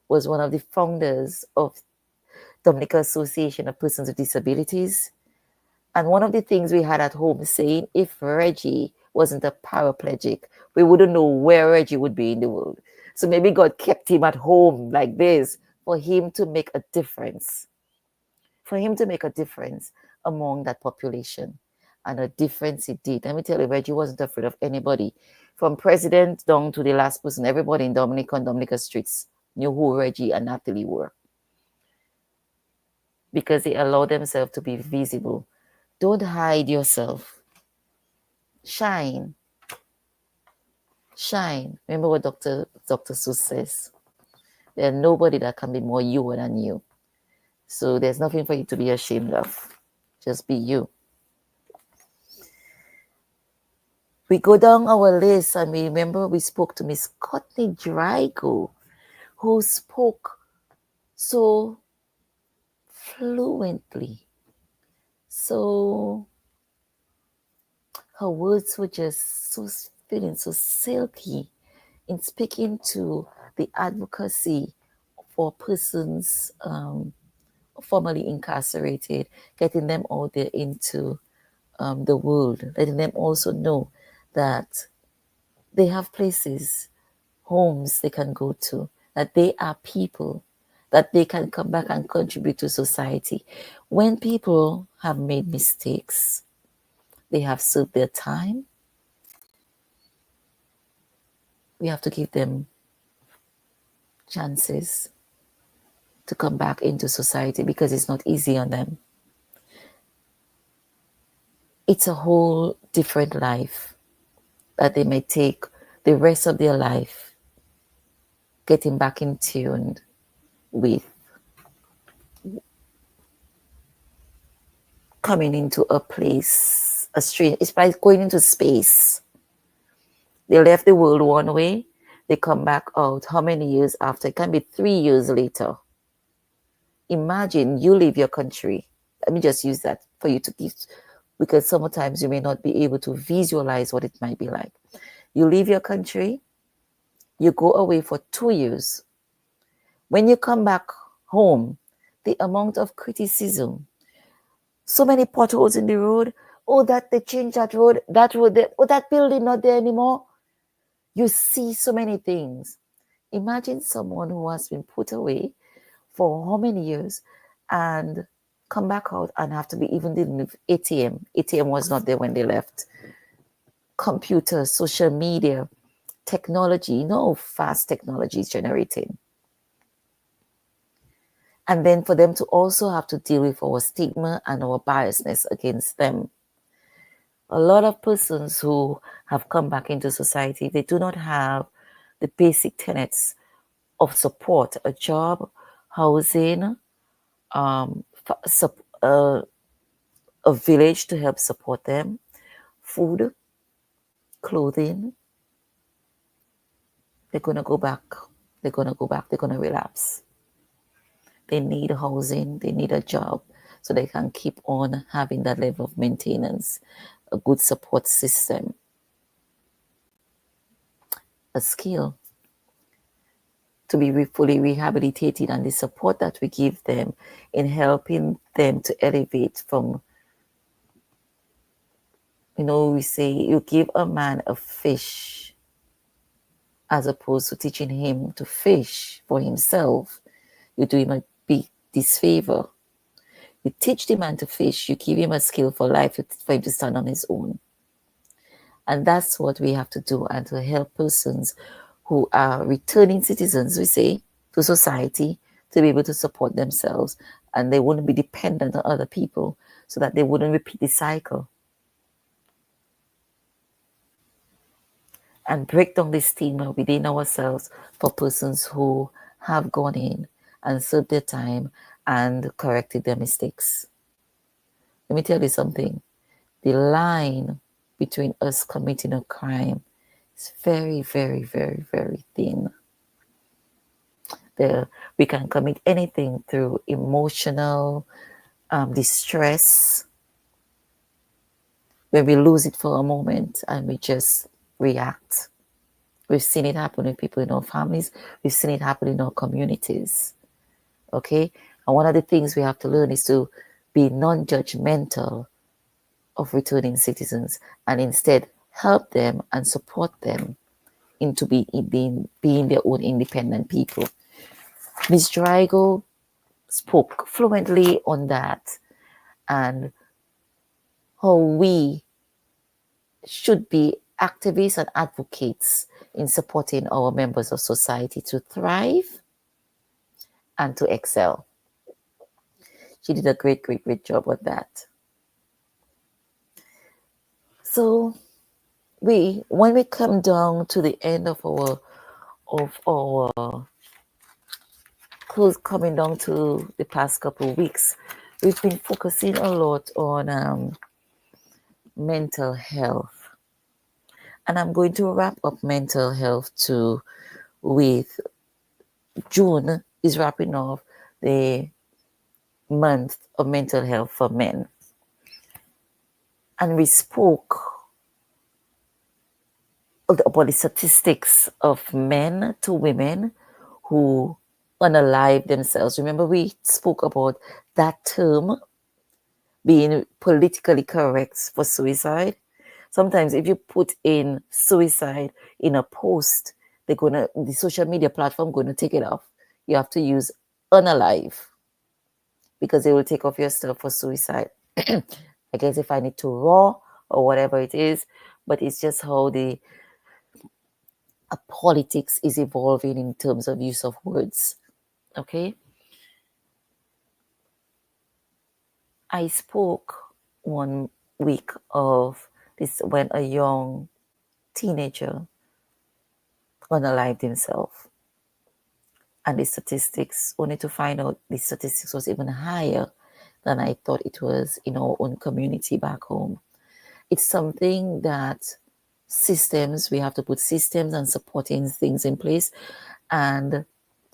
was one of the founders of Dominica Association of Persons with Disabilities. And one of the things we had at home saying, if Reggie wasn't a paraplegic, we wouldn't know where Reggie would be in the world. So maybe God kept him at home like this for him to make a difference. For him to make a difference among that population. And a difference it did. Let me tell you, Reggie wasn't afraid of anybody. From president down to the last person, everybody in Dominica and Dominica streets knew who Reggie and Natalie were. Because they allowed themselves to be visible. Don't hide yourself. Shine. Shine. Remember what Dr. Seuss says. There's nobody that can be more you than you. So there's nothing for you to be ashamed of. Just be you. We go down our list and we remember we spoke to Miss Courtney Drago, who spoke so fluently. So her words were just so feeling so silky in speaking to the advocacy for persons formerly incarcerated, getting them out there into the world, letting them also know that they have places, homes they can go to, that they are people, that they can come back and contribute to society. When people have made mistakes, they have served their time, we have to give them chances to come back into society because it's not easy on them. It's a whole different life that they may take the rest of their life getting back in tune with, coming into a place, a street. It's like going into space. They left the world one way, they come back out. How many years after? It can be 3 years later. Imagine you leave your country. Let me just use that for you to give, because sometimes you may not be able to visualize what it might be like. You leave your country, you go away for 2 years. When you come back home, the amount of criticism, so many potholes in the road, oh, that they changed that road, oh, that building not there anymore. You see so many things. Imagine someone who has been put away for how many years and come back out and have to be even dealing with ATM. ATM was not there when they left. Computers, social media, technology, you know how fast technology is generating. And then for them to also have to deal with our stigma and our biasness against them. A lot of persons who have come back into society, they do not have the basic tenets of support, a job, housing, a village to help support them, food, clothing. They're going to go back. They're going to relapse. They need housing, they need a job, so they can keep on having that level of maintenance, a good support system, a skill to be fully rehabilitated, and the support that we give them in helping them to elevate from, we say you give a man a fish as opposed to teaching him to fish for himself. You do him a big disfavor. You teach the man to fish, you give him a skill for life for him to stand on his own. And that's what we have to do, and to help persons who are returning citizens, we say, to society, to be able to support themselves, and they wouldn't be dependent on other people, so that they wouldn't repeat the cycle. And break down this stigma within ourselves for persons who have gone in and served their time and corrected their mistakes. Let me tell you something. The line between us committing a crime is very, very, very, very thin. We can commit anything through emotional distress, when we lose it for a moment and we just react. We've seen it happen with people in our families. We've seen it happen in our communities. Okay? And one of the things we have to learn is to be non-judgmental of returning citizens and instead help them and support them into being their own independent people. Ms. Drago spoke fluently on that and how we should be activists and advocates in supporting our members of society to thrive and to excel. She did a great job with that. So when we come down to the end of our close, coming down to the past couple of weeks, we've been focusing a lot on mental health. And I'm going to wrap up mental health too with June is wrapping off the month of mental health for men. And we spoke about the statistics of men to women who unalive themselves. Remember, we spoke about that term being politically correct for suicide. Sometimes if you put in suicide in a post, the social media platform going to take it off. You have to use unalive because they will take off your stuff for suicide. I guess they find it too raw or whatever it is, but it's just how the politics is evolving in terms of use of words. Okay. I spoke one week of this when a young teenager unalived himself. And the statistics, only to find out the statistics was even higher than I thought it was in our own community back home. It's something that we have to put systems and supporting things in place. And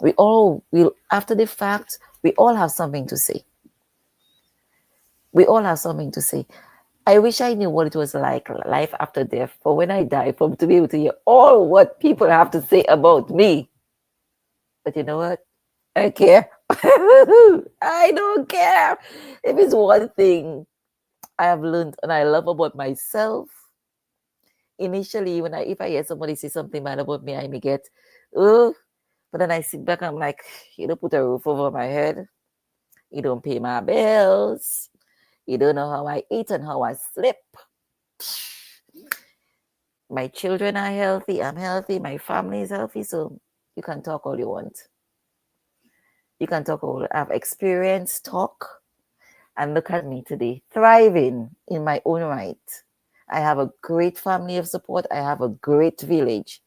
we all will, after the fact, we all have something to say. We all have something to say. I wish I knew what it was like, life after death, for when I die, to be able to hear all what people have to say about me. But you know what? I care. I don't care. If it's one thing I have learned and I love about myself, initially, if I hear somebody say something bad about me, I may get, but then I sit back and I'm like, you don't put a roof over my head. You don't pay my bills. You don't know how I eat and how I sleep. My children are healthy. I'm healthy. My family is healthy. So you can talk all you want. You can talk all. I've experienced talk. And look at me today, thriving in my own right. I have a great family of support. I have a great village.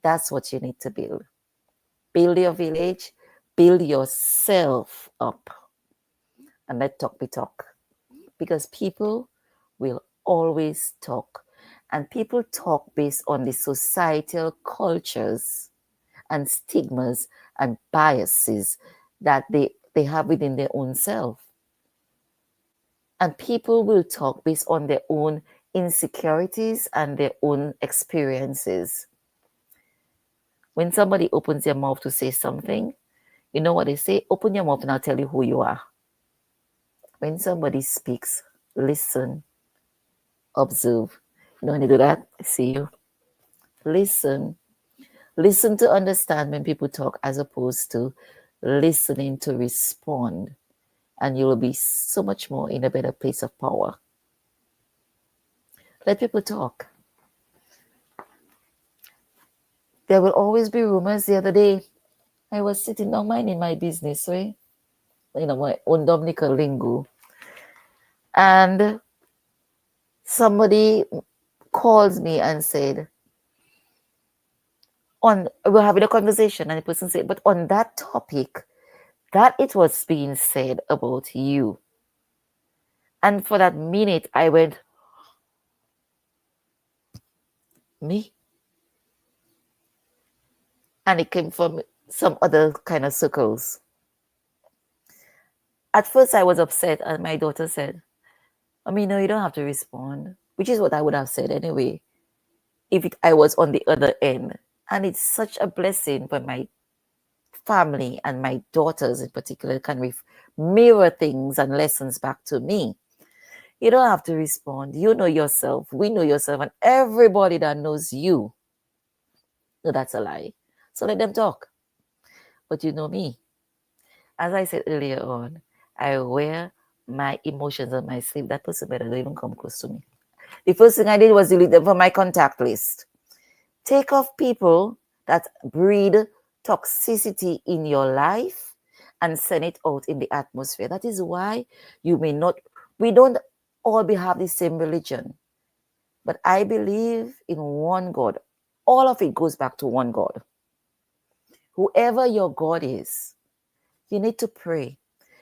That's what you need to build. Build your village. Build yourself up. And let talk be talk. Because people will always talk. And people talk based on the societal cultures and stigmas and biases that they have within their own self. And people will talk based on their own insecurities and their own experiences. When somebody opens their mouth to say something, you know what they say? Open your mouth and I'll tell you who you are. When somebody speaks, listen, observe. You know when you do that? I see you. Listen. Listen to understand when people talk as opposed to listening to respond. And you will be so much more in a better place of power. Let people talk. There will always be rumors. The other day, I was sitting down minding my business, right? My own Dominican lingo. And somebody calls me and said, we're having a conversation, and the person said, but on that topic, that it was being said about you. And for that minute, I went, me? And it came from some other kind of circles. At first, I was upset, and my daughter said, no, you don't have to respond, which is what I would have said anyway, if I was on the other end. And it's such a blessing for my family and my daughters in particular can mirror things and lessons back to me. You don't have to respond. You know yourself. We know yourself. And everybody that knows you, no, that's a lie. So let them talk. But you know me. As I said earlier on, I wear my emotions on my sleeve. That person better don't even come close to me. The first thing I did was delete them from my contact list. Take off people that breed toxicity in your life and send it out in the atmosphere. That is why we don't all have the same religion. But I believe in one God. All of it goes back to one God. Whoever your God is, you need to pray.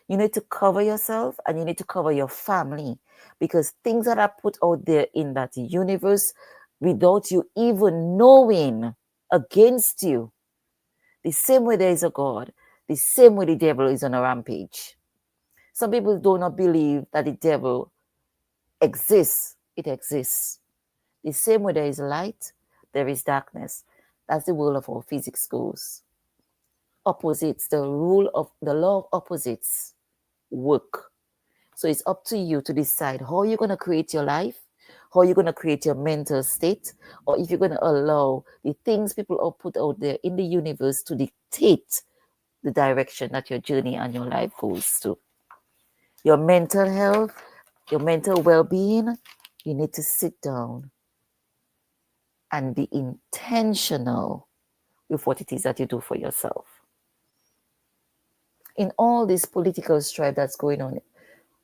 You need to cover yourself and you need to cover your family, because things that are put out there in that universe without you even knowing against you, the same way there is a God, the same way the devil is on a rampage. Some people do not believe that the devil exists. It exists. The same way there is light, there is darkness. That's the rule of our physics goes. Opposites, the law of opposites work. So it's up to you to decide how you're going to create your life, how you're going to create your mental state, or if you're going to allow the things people are put out there in the universe to dictate the direction that your journey and your life goes to. Your mental health, your mental well-being, you need to sit down and be intentional with what it is that you do for yourself. In all this political strife that's going on,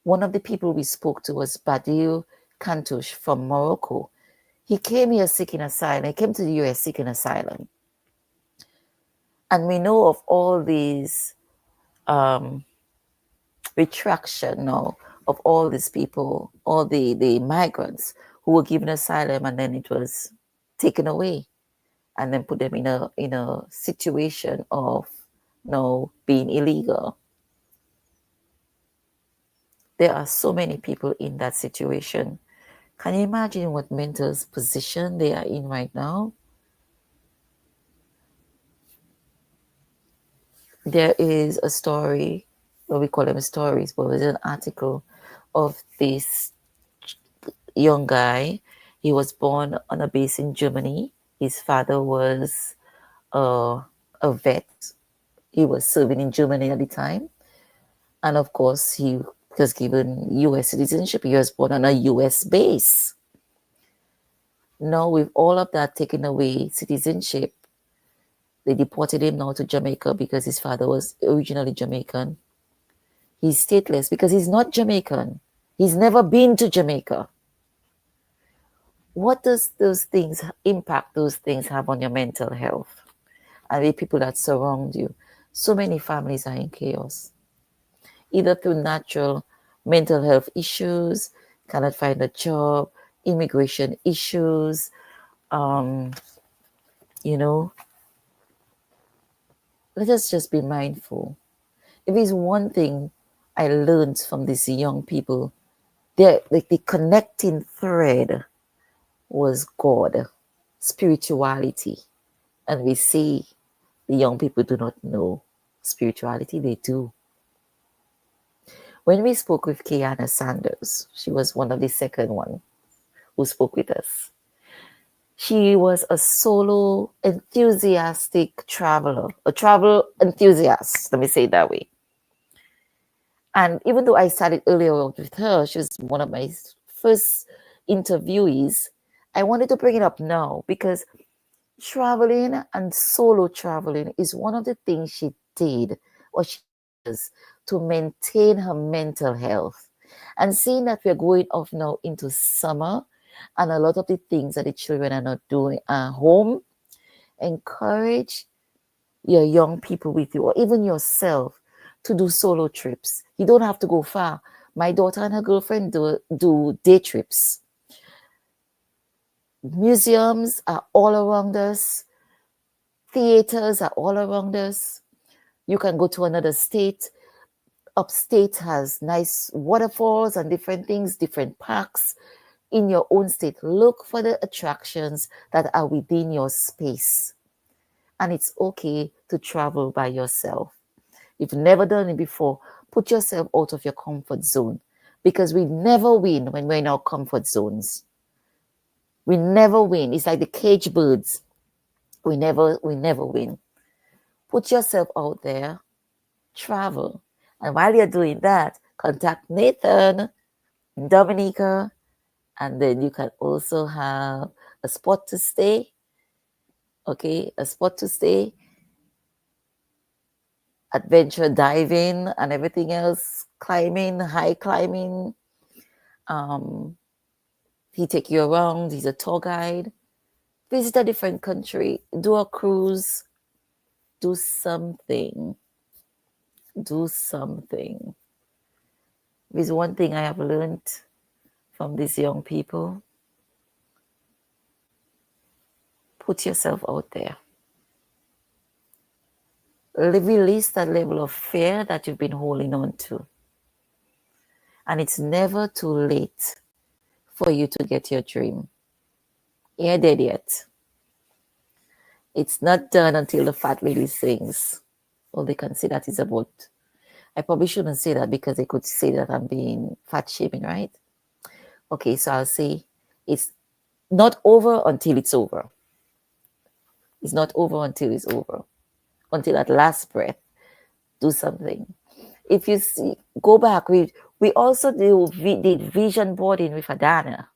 one of the people we spoke to was Badil Kantouche from Morocco. He came here seeking asylum. He came to the US seeking asylum. And we know of all these retraction now of all these people, all the migrants who were given asylum and then it was taken away and then put them in a situation of being illegal. There are so many people in that situation. Can you imagine what mental position they are in right now? There is a story, well, we call them stories, but there's an article of this young guy. He was born on a base in Germany. His father was a vet. He was serving in Germany at the time. And of course, he was given US citizenship. He was born on a US base. Now, with all of that taken away, citizenship, they deported him now to Jamaica because his father was originally Jamaican. He's stateless because he's not Jamaican. He's never been to Jamaica. What does those things impact those things have on your mental health and the people that surround you? So many families are in chaos, either through natural mental health issues, cannot find a job, immigration issues, let us just be mindful. If it's one thing I learned from these young people, the connecting thread was God, spirituality. And we see the young people do not know spirituality. They do. When we spoke with Kiana Sanders, she was one of the second one who spoke with us. She was a solo enthusiastic traveler, a travel enthusiast, let me say it that way. And even though I started earlier with her, she was one of my first interviewees, I wanted to bring it up now because traveling and solo traveling is one of the things she did or she does to maintain her mental health. And seeing that we're going off now into summer and a lot of the things that the children are not doing at home, encourage your young people with you or even yourself to do solo trips. You don't have to go far. My daughter and her girlfriend do day trips. Museums are all around us. Theaters are all around us. You can go to another state. Upstate has nice waterfalls and different things, different parks. In your own state, look for the attractions that are within your space. And it's okay to travel by yourself. If you've never done it before, put yourself out of your comfort zone, because we never win when we're in our comfort zones. We never win. It's like the cage birds. We never win. Put yourself out there, travel. And while you're doing that, contact Nathan, Dominica, and then you can also have a spot to stay. Okay, a spot to stay, adventure diving and everything else, climbing, high climbing. He take you around. He's a tour guide. Visit a different country. Do a cruise. Do something. Do something. There's one thing I have learned from these young people. Put yourself out there. Release that level of fear that you've been holding on to. And it's never too late for you to get your dream. You're dead yet. It's not done until the fat lady sings. All they can say that is about. I probably shouldn't say that, because they could say that I'm being fat shaming, right? Okay, so I'll say it's not over until it's over. It's not over until it's over. Until that last breath, do something. If you see, go back, we also did vision boarding with Adana.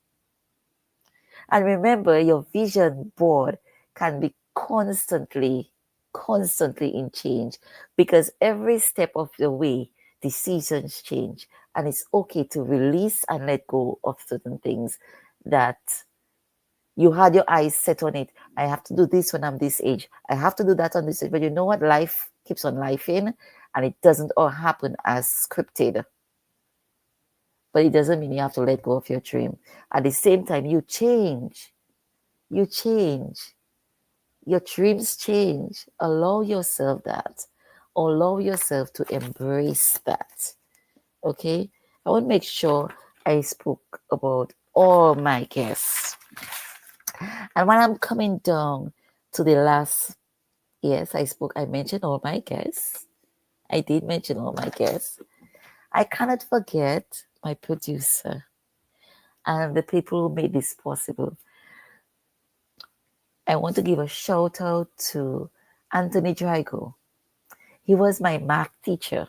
And remember, your vision board can be constantly in change, because every step of the way, the seasons change. And it's okay to release and let go of certain things that you had your eyes set on it. I have to do this when I'm this age. I have to do that on this age. But you know what? Life keeps on lifing, and it doesn't all happen as scripted. But it doesn't mean you have to let go of your dream. At the same time, you change. You change. Your dreams change. Allow yourself that. Allow yourself to embrace that. Okay? I want to make sure I spoke about all my guests. And when I'm coming down to the last, yes, I mentioned all my guests. I did mention all my guests. I cannot forget my producer and the people who made this possible. I want to give a shout out to Anthony Drago. He was my math teacher.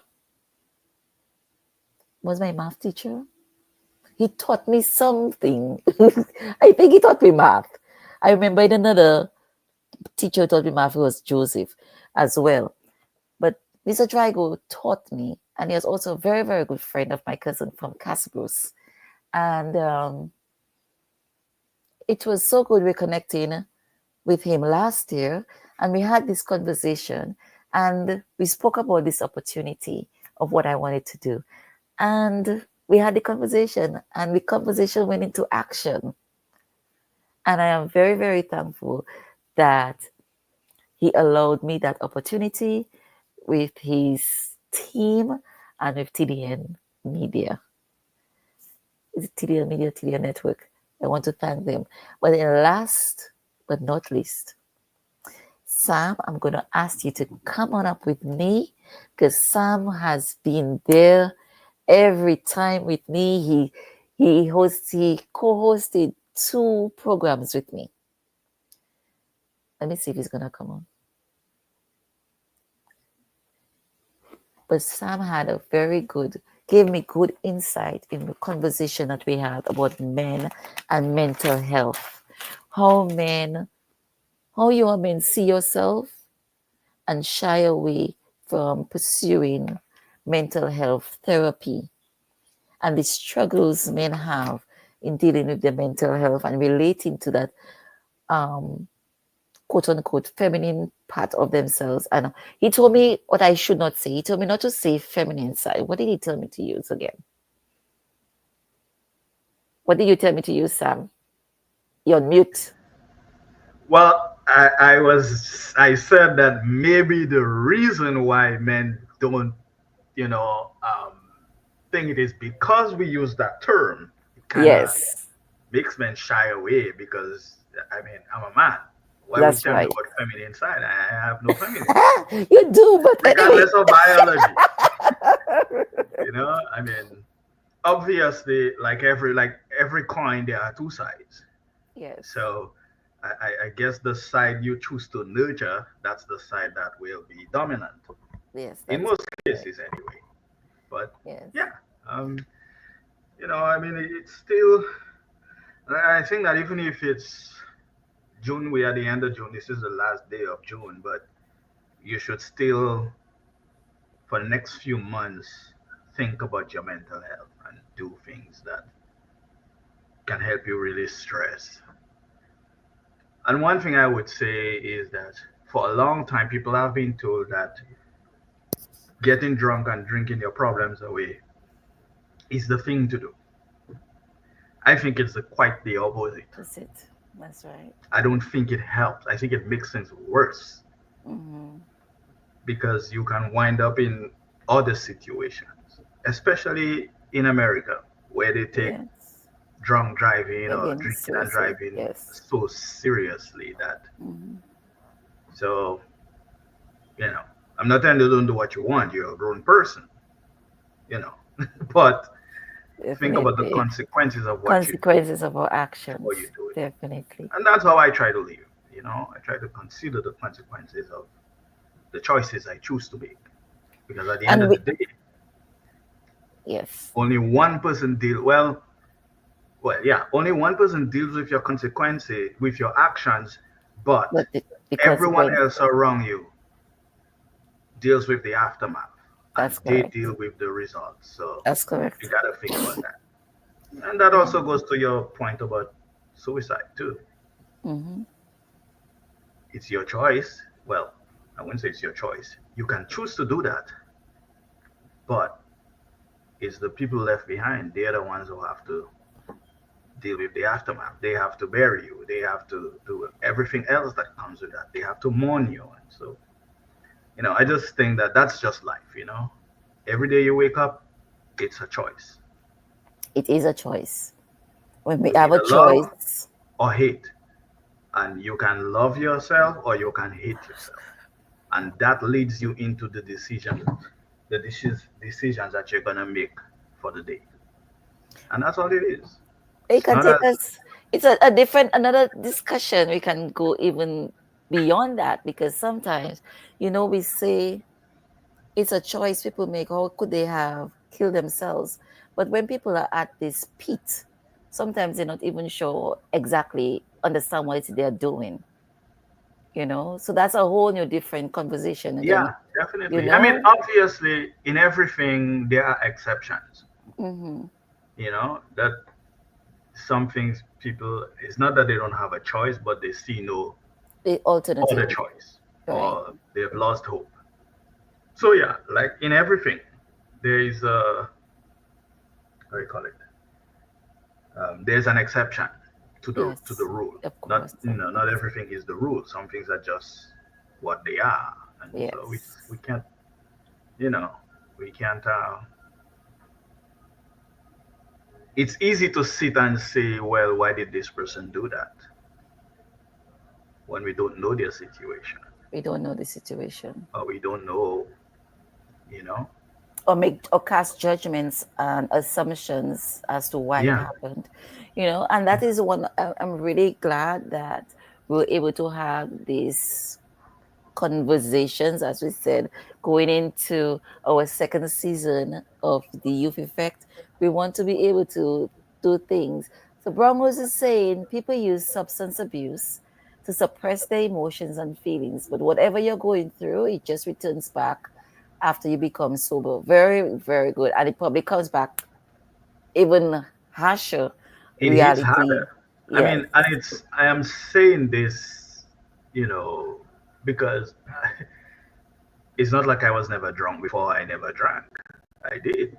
He taught me something. I think he taught me math. I remember another teacher who taught me math was Joseph as well. But Mr. Drago taught me, and he was also a very, very good friend of my cousin from Casabros. And it was so good reconnecting with him last year, and we had this conversation, and we spoke about this opportunity of what I wanted to do. And we had the conversation, and the conversation went into action. And I am very, very thankful that he allowed me that opportunity with his team and with TDN Media. Is it TDN Media, TDN Network? I want to thank them. But then last but not least, Sam, I'm going to ask you to come on up with me, because Sam has been there every time with me. He co-hosted 2 programs with me. Let me see if he's going to come on. But Sam had gave me good insight in the conversation that we had about men and mental health. How you men see yourself and shy away from pursuing mental health therapy, and the struggles men have in dealing with their mental health and relating to that quote-unquote feminine part of themselves. And he told me what I should not say. He told me not to say feminine side. What did he tell me to use again? What did you tell me to use, Sam? You're on mute. Well, I said that maybe the reason why men don't, you know, think it is because we use that term. It kind of Yes, makes men shy away because, I mean, I'm a man. Why would you that's tell me right. about feminine side? I have no feminine, You do, but anyway. regardless of biology. You know, I mean, obviously, like every coin, there are two sides. Yes, So I guess the side you choose to nurture, that's the side that will be dominant yes, in that's most right. cases anyway. But Yes, yeah, um, I mean, it's still. I think that even if it's June, we are at the end of June. This is the last day of June, but you should still, for the next few months, think about your mental health and do things that can help you release stress. And one thing I would say is that for a long time, people have been told that getting drunk and drinking your problems away is the thing to do. I think it's quite the opposite. that's it. That's right. I don't think it helps. I think it makes things worse Mm-hmm. because you can wind up in other situations, especially in America, where they take Yes, drunk driving or again, drinking and seriously. driving Yes. so seriously that, Mm-hmm. so, you know, I'm not telling you don't do what you want. You're a grown person, you know, but think about the Definitely. consequences of what you do Consequences of our before you actions. do it. Definitely. And that's how I try to live. I try to consider the consequences of the choices I choose to make. Because at the end And of we, the day, yes, only one person yeah, only one person deals with your consequences, with your actions, but but the everyone consequence, else around you deals with the aftermath and that's they correct. deal with the results. So That's you correct. gotta think about that. And that also goes to your point about suicide too. Mm-hmm. It's your choice. Well, I wouldn't say it's your choice. You can choose to do that, but it's the people left behind. They're the ones who have to deal with the aftermath. They have to bury you. They have to do everything else that comes with that. They have to mourn you. And so, I just think that that's just life. Every day you wake up, it's a choice. It is a choice. When we You have a either love choice, or hate. And you can love yourself or you can hate yourself. And that leads you into the decisions that you're gonna make for the day. And that's all it is. it It's can not take that. us, it's a different, another discussion. We can go even beyond that because sometimes, we say it's a choice people make. How could they have killed themselves? But when people are at this pit, sometimes they're not even sure exactly understand what they're doing. So that's a whole new different conversation. And then Yeah, you definitely. I mean, know, obviously, in everything there are exceptions. mm-hmm. That some things people, it's not that they don't have a choice, but they see no The other alternative, choice right? or they've lost hope. So yeah, like in everything, there is a, how do you call it? There's an exception to the Yes, rule. of Not course, you of know, not course. everything is the rule. Some things are just what they are, and so we Yes, just we can't you know we can't. It's easy to sit and say, well, why did this person do that when we don't know their situation we don't know the situation, or we don't know, you know? or make or cast judgments and assumptions as to why it Yeah, happened. And that is one. I'm really glad that we're able to have these conversations, as we said, going into our second season of the Youth Effect. We want to be able to do things. So Broncos is saying people use substance abuse to suppress their emotions and feelings, but whatever you're going through, it just returns back after you become sober. Very, very good. And it probably comes back even harsher it hits reality. harder. I Yes. mean, and I am saying this, because it's not like I was never drunk before. I never drank. I did,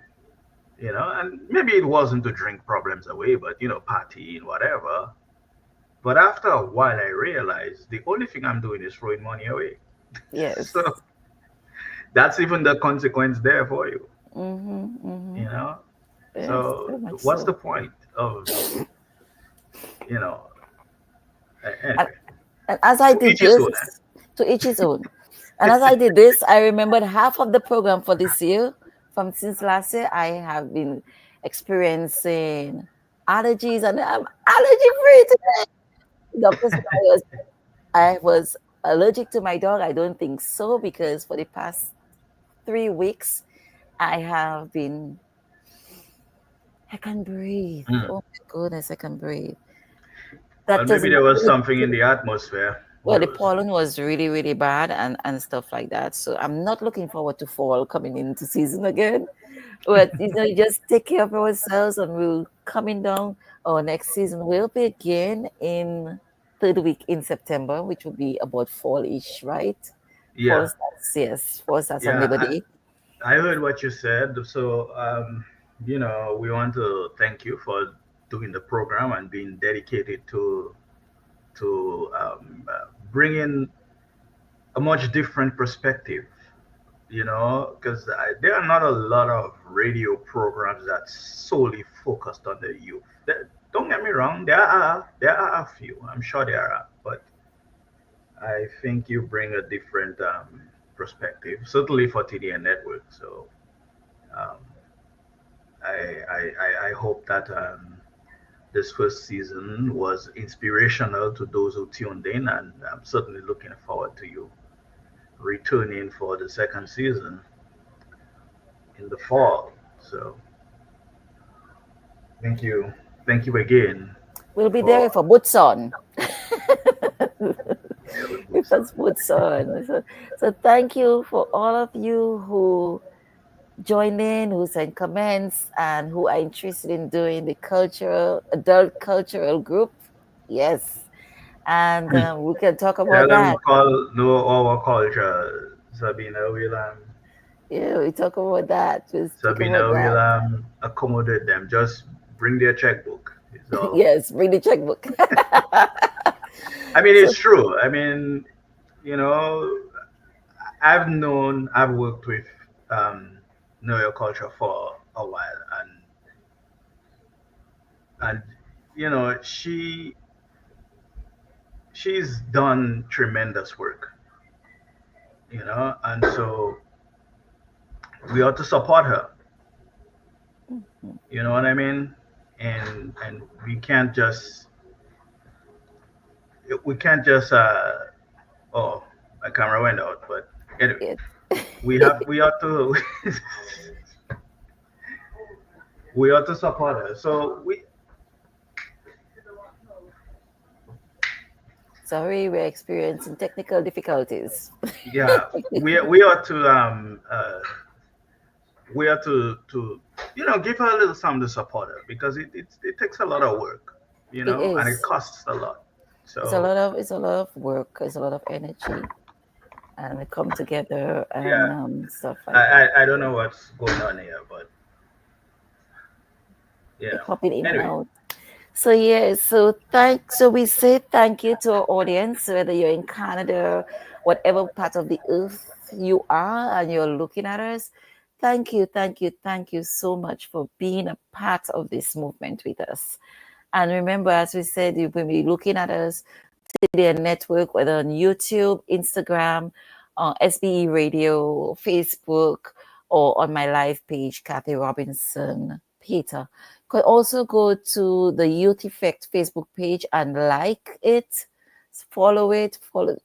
and maybe it wasn't to drink problems away, but partying, whatever. But after a while, I realized the only thing I'm doing is throwing money away. Yes. So that's even the consequence there for you, Mm-hmm. you know? Yes, So very much what's so. the point of, you know, And, anyway, and as I to did each his this, own. to each his own. And as I did this, I remembered half of the program for this year. From since last year, I have been experiencing allergies, and I'm allergy free today. Doctor said I was allergic to my dog. I don't think so because for the past 3 weeks, I have been. I can breathe. Mm. Oh my goodness, I can breathe. Well, That was maybe there was really something in the atmosphere. Who well, the knows? pollen was really, really bad and stuff like that. So I'm not looking forward to fall coming into season again. But you just take care of ourselves and we'll coming down. Our next season will begin in third week in September, which will be about fall-ish, right? Fall Yeah, starts, yes, fall starts on yeah. Labor Day. I heard what you said. So, we want to thank you for doing the program and being dedicated to bringing a much different perspective. Because there are not a lot of radio programs that solely focused on the youth. Don't get me wrong, there are a few. I'm sure there are, but I think you bring a different perspective, certainly for TDN Network. So um, I hope that this first season was inspirational to those who tuned in, and I'm certainly looking forward to you returning for the second season in the fall. So thank you, thank you again We'll be there for for boots on. yeah, with If Boots that's on. boots on. So thank you for all of you who join in, who send comments, and who are interested in doing the adult cultural group. Yes. And we can talk about Tell them that. we call know our culture. Sabina will Yeah, we talk about that. We'll speak about Sabina will that. accommodate them. Just bring their checkbook. It's all. Yes, bring the checkbook. I mean, So it's true. I mean, you know, I've worked with um, Know Your Culture for a while, and she's done tremendous work, and so we ought to support her. You know what I mean? And we can't just oh, my camera went out, but anyway, yeah. we ought to we ought to support her. So Sorry, we're experiencing technical difficulties. yeah, we ought to give her a little something to support her because it takes a lot of work, It and it is. costs a lot. It's a So lot of work. It's a lot of energy, and we come together yeah, and stuff I, like that. I don't know what's going on here, but It popping in and anyway, out. So yeah, so we say thank you to our audience, whether you're in Canada, whatever part of the earth you are and you're looking at us. Thank you, thank you, thank you so much for being a part of this movement with us. And remember, as we said, you will be looking at us to their network, whether on YouTube, Instagram, SBE Radio, Facebook, or on my live page, Kathy Robinson Peter. Could also go to the Youth Effect Facebook page and like it, follow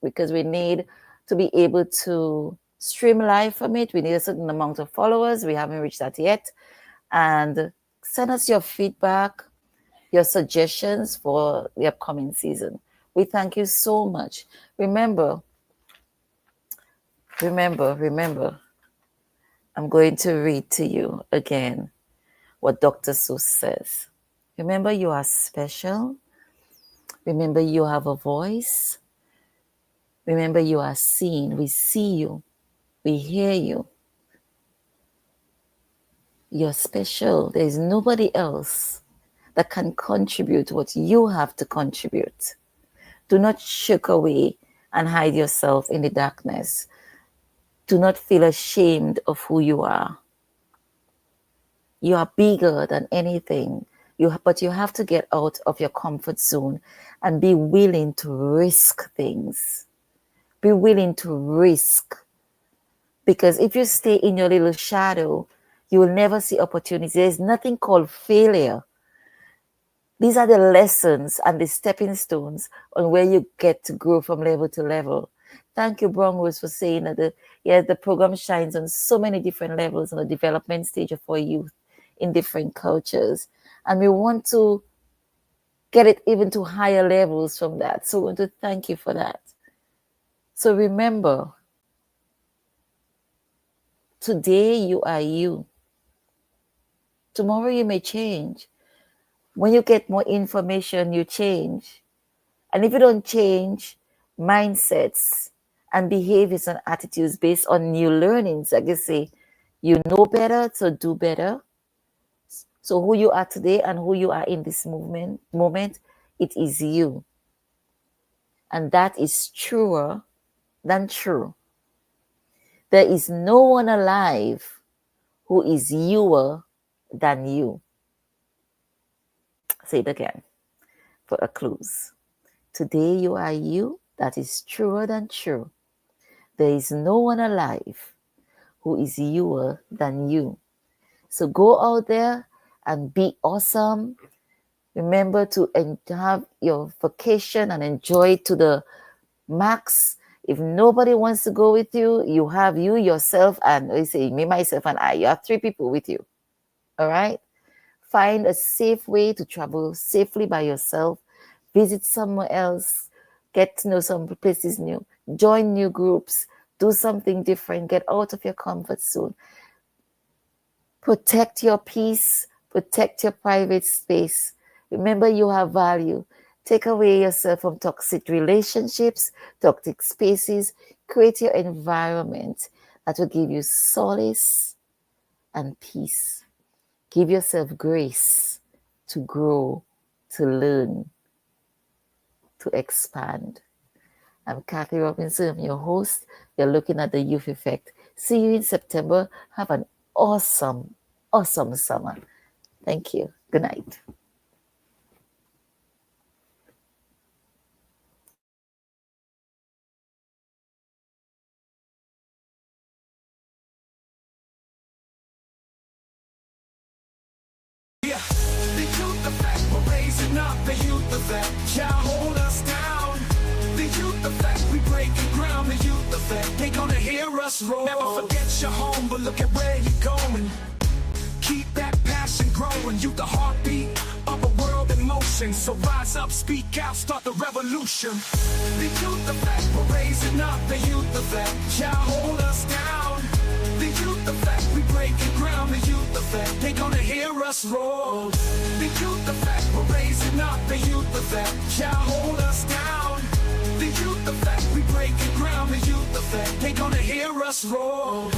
because we need to be able to stream live from it. We need a certain amount of followers. We haven't reached that yet. And send us your feedback, your suggestions for the upcoming season. We thank you so much. Remember, I'm going to read to you again what Dr. Seuss says. Remember, you are special. Remember, you have a voice. Remember, you are seen. We see you. We hear you. You're special. There is nobody else that can contribute what you have to contribute. Do not shirk away and hide yourself in the darkness. Do not feel ashamed of who you are. You are bigger than anything. But you have to get out of your comfort zone and be willing to risk things. Be willing to risk. Because if you stay in your little shadow, you will never see opportunities. There's nothing called failure. These are the lessons and the stepping stones on where you get to grow from level to level. Thank you, Brown Rose, for saying that the program shines on so many different levels on the development stage of our youth in different cultures. And we want to get it even to higher levels from that. So we want to thank you for that. So remember, today you are you. Tomorrow you may change. When you get more information, you change. And if you don't change mindsets and behaviors and attitudes based on new learnings, like you say, you know better, so do better. So who you are today and who you are in this moment, it is you. And that is truer than true. There is no one alive who is youer than you. Say it again for a close. Today you are you. That is truer than true. There is no one alive who is youer than you. So go out there and be awesome. Remember to have your vacation and enjoy it to the max. If nobody wants to go with you, you have you, yourself, and we say me, myself, and I. You have 3 people with you. All right? Find a safe way to travel safely by yourself. Visit somewhere else. Get to know some places new. Join new groups. Do something different. Get out of your comfort zone. Protect your peace. Protect your private space. Remember, you have value. Take away yourself from toxic relationships, toxic spaces. Create your environment that will give you solace and peace. Give yourself grace to grow, to learn, to expand. I'm Kathy Robinson. I'm your host. You're looking at the Youth Effect. See you in September. Have an awesome, awesome summer. Thank you. Good night. Yeah, the youth effect, we're raising up the youth effect. Y'all hold us down. The youth effect, we breaking ground. The youth effect, they gonna hear us roar. Never forget your home, but look at where you're going. Keep that passion growing. Youth the heartbeat of a world in motion. So rise up, speak out, start the revolution. The youth effect, we're raising up. The youth effect, y'all hold us down. The youth effect, we breaking ground. The youth effect, they gonna hear us roar. The youth effect, we're raising up. The youth effect, y'all hold us down. The youth effect, we breaking ground. The youth effect, they gonna hear us roar.